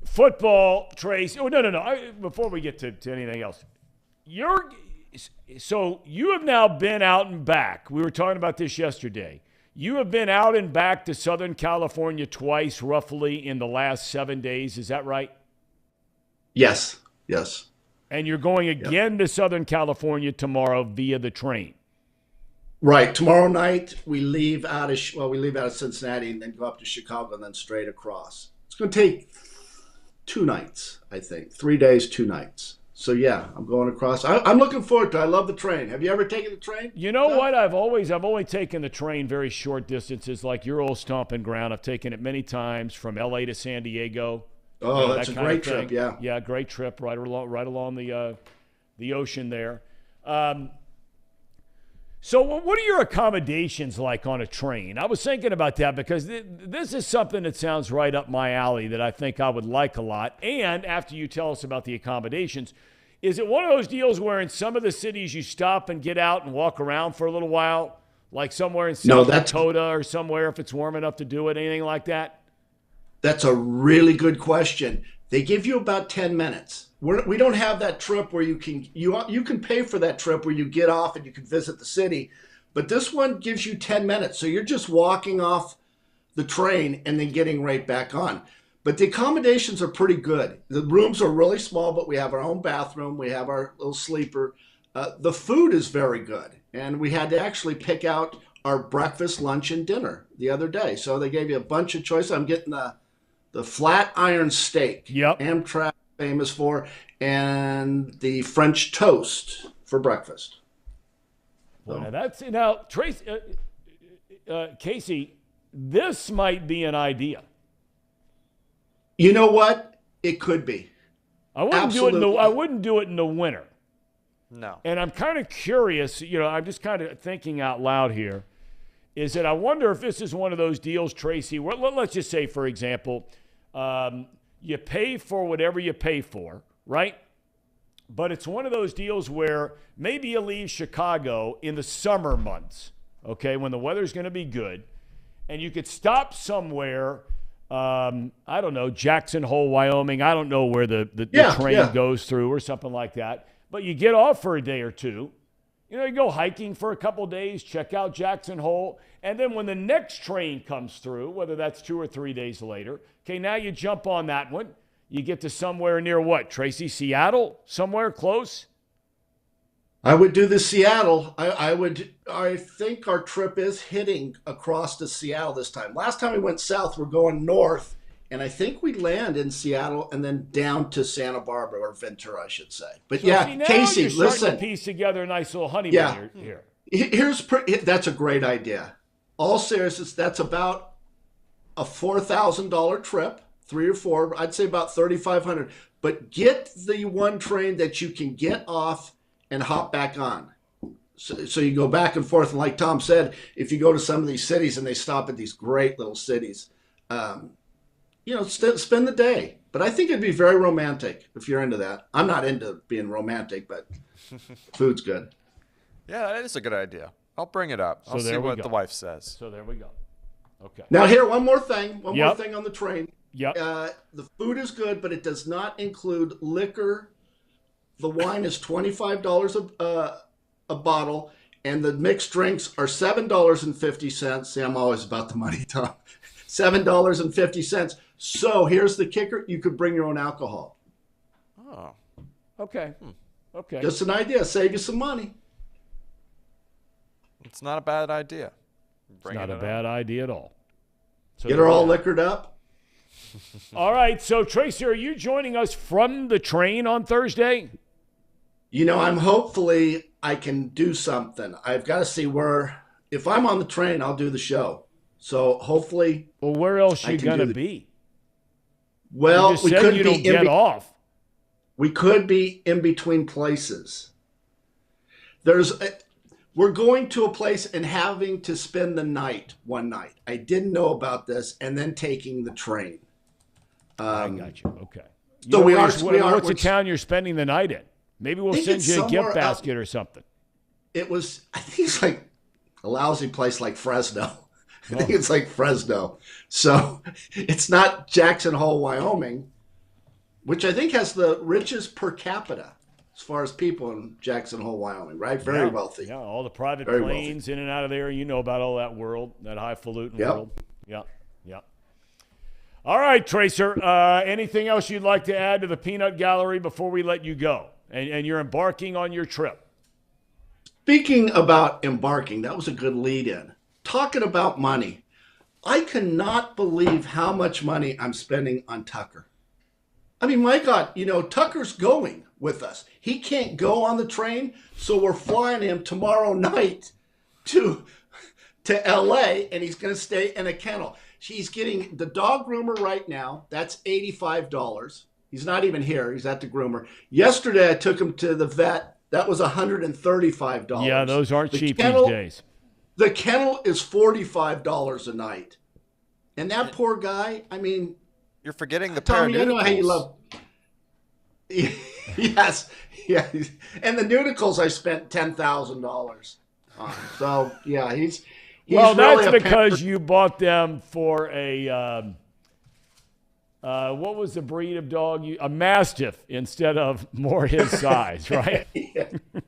Football, Trace. Oh, no. Before we get to anything else, so you have now been out and back. We were talking about this yesterday. You have been out and back to Southern California twice, roughly, in the last 7 days. Is that right? Yes. And you're going again to Southern California tomorrow via the train. Right. Tomorrow night we leave out of Cincinnati and then go up to Chicago and then straight across. It's going to take 2 nights, I think. 3 days, 2 nights. So yeah, I'm going across. I'm looking forward to it. I love the train. Have you ever taken the train? You know what? I've only taken the train very short distances, like your old stomping ground. I've taken it many times from LA to San Diego. Oh, that's a great trip. Yeah. Yeah, great trip right along the ocean there. So what are your accommodations like on a train? I was thinking about that because this is something that sounds right up my alley that I think I would like a lot. And after you tell us about the accommodations, is it one of those deals where in some of the cities you stop and get out and walk around for a little while, like somewhere in South Dakota or somewhere if it's warm enough to do it, anything like that? That's a really good question. They give you about 10 minutes. We don't have that trip where you can pay for that trip where you get off and you can visit the city, but this one gives you 10 minutes. So you're just walking off the train and then getting right back on. But the accommodations are pretty good. The rooms are really small, but we have our own bathroom. We have our little sleeper. The food is very good. And we had to actually pick out our breakfast, lunch, and dinner the other day. So they gave you a bunch of choices. I'm getting the flat iron steak. Yep. Amtrak famous for, and the French toast for breakfast. Well, now Tracy, Casey, this might be an idea. You know what? It could be. I wouldn't do it in the winter. No. And I'm kind of curious. I'm just kind of thinking out loud here. Is that I wonder if this is one of those deals, Tracy, where let's just say, for example, you pay for whatever you pay for, right? But it's one of those deals where maybe you leave Chicago in the summer months, okay, when the weather's going to be good, and you could stop somewhere, I don't know, Jackson Hole, Wyoming. I don't know where the train goes through or something like that. But you get off for a day or two. You go hiking for a couple days, check out Jackson Hole, and then when the next train comes through, whether that's 2 or 3 days later, okay, now you jump on that one. You get to somewhere near what, Tracy? Seattle? Somewhere close? I would do the Seattle. I think our trip is hitting across to Seattle this time. Last time we went south, we're going north, and I think we land in Seattle and then down to Santa Barbara or Ventura, I should say. But so yeah, see, now Casey, you're starting listen. to piece together a nice little honeymoon here. That's a great idea. All seriousness, that's about a $4,000 trip, 3 or 4. I'd say about $3,500. But get the one train that you can get off and hop back on. So you go back and forth. And like Thom said, if you go to some of these cities and they stop at these great little cities, spend the day. But I think it'd be very romantic if you're into that. I'm not into being romantic, but food's good. Yeah, that is a good idea. I'll bring it up. I'll see what the wife says. So there we go. Okay. Now here, one more thing. One more thing on the train. Yep. The food is good, but it does not include liquor. The wine is $25 a bottle, and the mixed drinks are $7.50. See, I'm always about the money, Thom. $7.50. So here's the kicker: you could bring your own alcohol. Oh. Okay. Okay. Just an idea. Save you some money. It's not a bad idea. It's not a bad idea at all. So get her all liquored up. All right. So, Tracy, are you joining us from the train on Thursday? Hopefully I can do something. I've got to see if I'm on the train, I'll do the show. So hopefully. Well, where else are you going to be? Well, you just said you don't get off. We could be in between places. We're going to a place and having to spend the night one night. I didn't know about this, and then taking the train. I got you. Okay. So what's the town you're spending the night in? Maybe we'll send you a gift basket or something. I think it's like a lousy place like Fresno. I think it's like Fresno. So it's not Jackson Hole, Wyoming, which I think has the richest per capita as far as people in Jackson Hole, Wyoming, right? Very wealthy. Yeah, all the private planes in and out of there. You know about all that world, that highfalutin world. Yeah. All right, Tracer. Anything else you'd like to add to the peanut gallery before we let you go? and you're embarking on your trip. Speaking about embarking, that was a good lead-in. Talking about money, I cannot believe how much money I'm spending on Tucker. I mean, my God, Tucker's going with us. He can't go on the train, so we're flying him tomorrow night to LA, and he's going to stay in a kennel. She's getting the dog groomer right now. That's $85. He's not even here. He's at the groomer. Yesterday, I took him to the vet. That was $135. Yeah, those aren't cheap these days. The kennel is $45 a night. And that poor guy, I mean... You're forgetting the Tommy, I know how you love... Yes. Yeah. And the nudicles I spent $10,000 on. So, yeah, he's well, really that's because you bought them for a... what was the breed of dog? A Mastiff instead of more his size, right?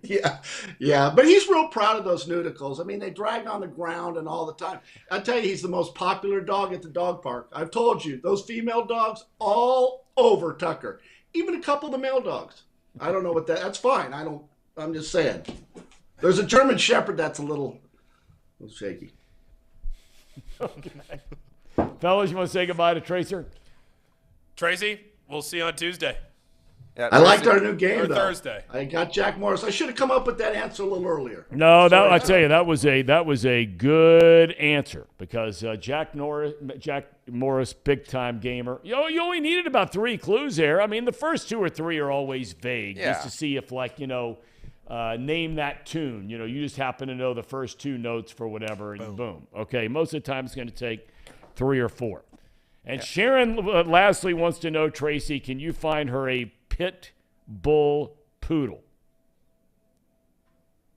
Yeah. But he's real proud of those nudicles. I mean, they drag on the ground and all the time. I tell you, he's the most popular dog at the dog park. I've told you, those female dogs all over Tucker. Even a couple of the male dogs. I don't know what that's fine. I'm just saying. There's a German Shepherd that's a little shaky. Okay. Fellas, you want to say goodbye to Tracer? Tracy, we'll see you on Tuesday. Yeah, I liked our new game, or though. Thursday. I got Jack Morris. I should have come up with that answer a little earlier. No, I tell you, that was a good answer because Jack Morris, big time gamer. You only needed about 3 clues there. I mean, the first 2 or 3 are always vague, just to see if, name that tune. You just happen to know the first 2 notes for whatever, and boom. Okay, most of the time it's going to take 3 or 4. And Sharon, lastly, wants to know, Tracy, can you find her a pit bull poodle?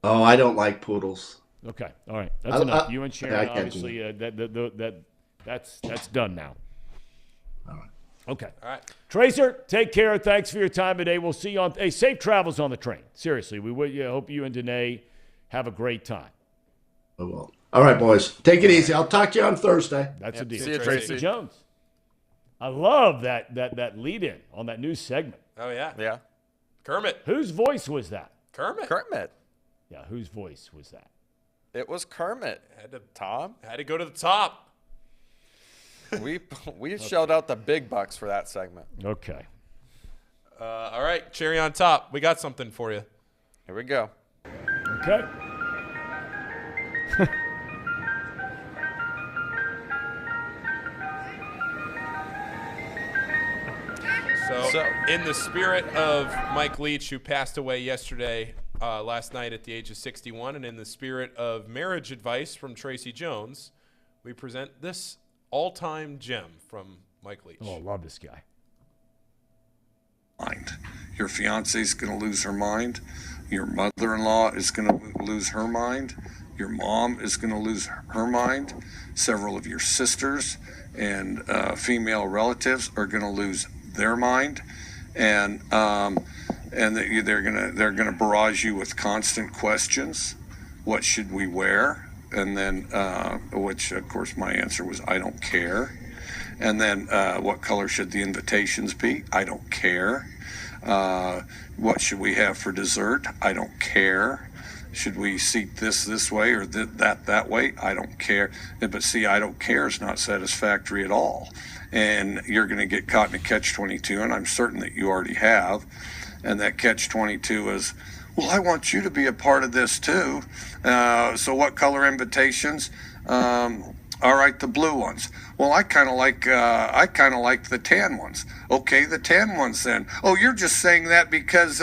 Oh, I don't like poodles. Okay, all right, that's enough. You and Sharon, obviously, that's done now. All right. Okay. All right. Tracer, take care. Thanks for your time today. We'll see you on. Hey, safe travels on the train. Seriously, we hope you and Danae have a great time. I will. All right, boys, take it easy. I'll talk to you on Thursday. That's a deal. See you, Tracy Jones. I love that lead-in on that new segment. Oh, yeah. Yeah. Kermit. Whose voice was that? Kermit. Yeah, whose voice was that? It was Kermit. Thom. Had to go to the top. We shelled out the big bucks for that segment. Okay. All right, cherry on top. We got something for you. Here we go. Okay. So, in the spirit of Mike Leach, who passed away yesterday, last night at the age of 61, and in the spirit of marriage advice from Tracy Jones, we present this all-time gem from Mike Leach. Oh, I love this guy. Your fiance's going to lose her mind. Your mother-in-law is going to lose her mind. Your mom is going to lose her mind. Several of your sisters and female relatives are going to lose their mind, and they're gonna barrage you with constant questions. What should we wear? And then, which of course my answer was I don't care. And then, what color should the invitations be? I don't care. What should we have for dessert? I don't care. Should we seat this way or that way? I don't care. But see, I don't care is not satisfactory at all. And you're going to get caught in a catch-22, and I'm certain that you already have. And that catch-22 is, well, I want you to be a part of this too. So what color invitations? All right, the blue ones. Well, I kind of like the tan ones. Okay, the tan ones then. Oh, you're just saying that because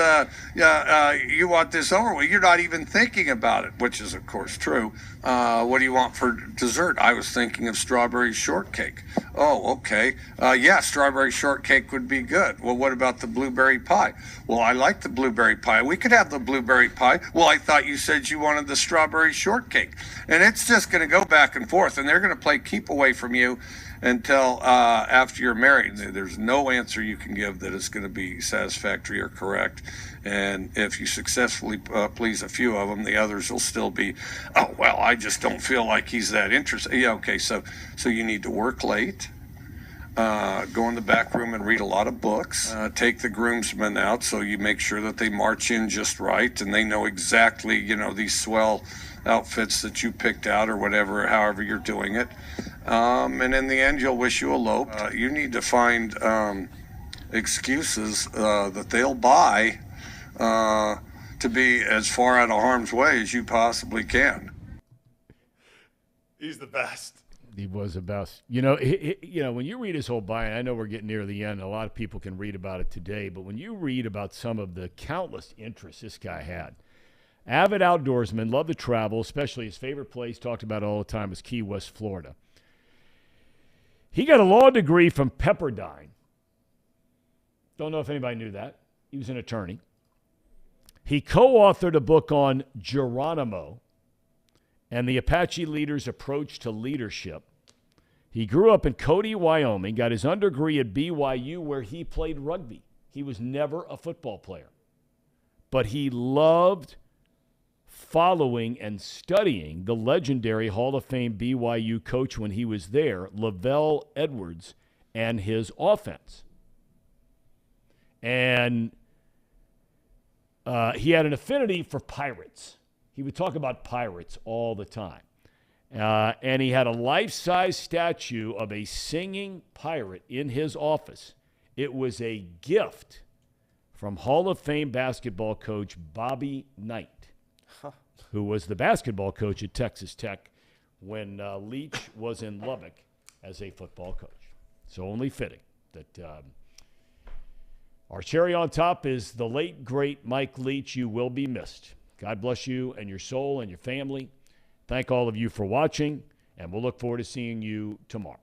you want this over with. You're not even thinking about it, which is of course true. What do you want for dessert? I was thinking of strawberry shortcake. Oh, okay. Yeah, strawberry shortcake would be good. Well, what about the blueberry pie? Well, I like the blueberry pie. We could have the blueberry pie. Well, I thought you said you wanted the strawberry shortcake. And it's just going to go back and forth, and they're going to play keep away from you until after you're married. There's no answer you can give that is going to be satisfactory or correct. And if you successfully please a few of them, the others will still be, oh, well, I just don't feel like he's that interested. Yeah, okay, so you need to work late. Go in the back room and read a lot of books. Take the groomsmen out so you make sure that they march in just right and they know exactly, these swell outfits that you picked out or whatever, however you're doing it. And in the end, you'll wish you eloped. You need to find excuses that they'll buy to be as far out of harm's way as you possibly can. He's the best. He was the best. When you read his whole bio, I know we're getting near the end. A lot of people can read about it today, but when you read about some of the countless interests this guy had, avid outdoorsman, loved to travel, especially his favorite place, talked about it all the time, was Key West, Florida. He got a law degree from Pepperdine. Don't know if anybody knew that. He was an attorney. He co-authored a book on Geronimo and the Apache leaders' approach to leadership. He grew up in Cody, Wyoming, got his underdegree at BYU where he played rugby. He was never a football player. But he loved following and studying the legendary Hall of Fame BYU coach when he was there, Lavelle Edwards, and his offense. And he had an affinity for pirates. He would talk about pirates all the time. And he had a life-size statue of a singing pirate in his office. It was a gift from Hall of Fame basketball coach Bobby Knight, who was the basketball coach at Texas Tech when Leach was in Lubbock as a football coach. So only fitting that our cherry on top is the late, great Mike Leach. You will be missed. God bless you and your soul and your family. Thank all of you for watching, and we'll look forward to seeing you tomorrow.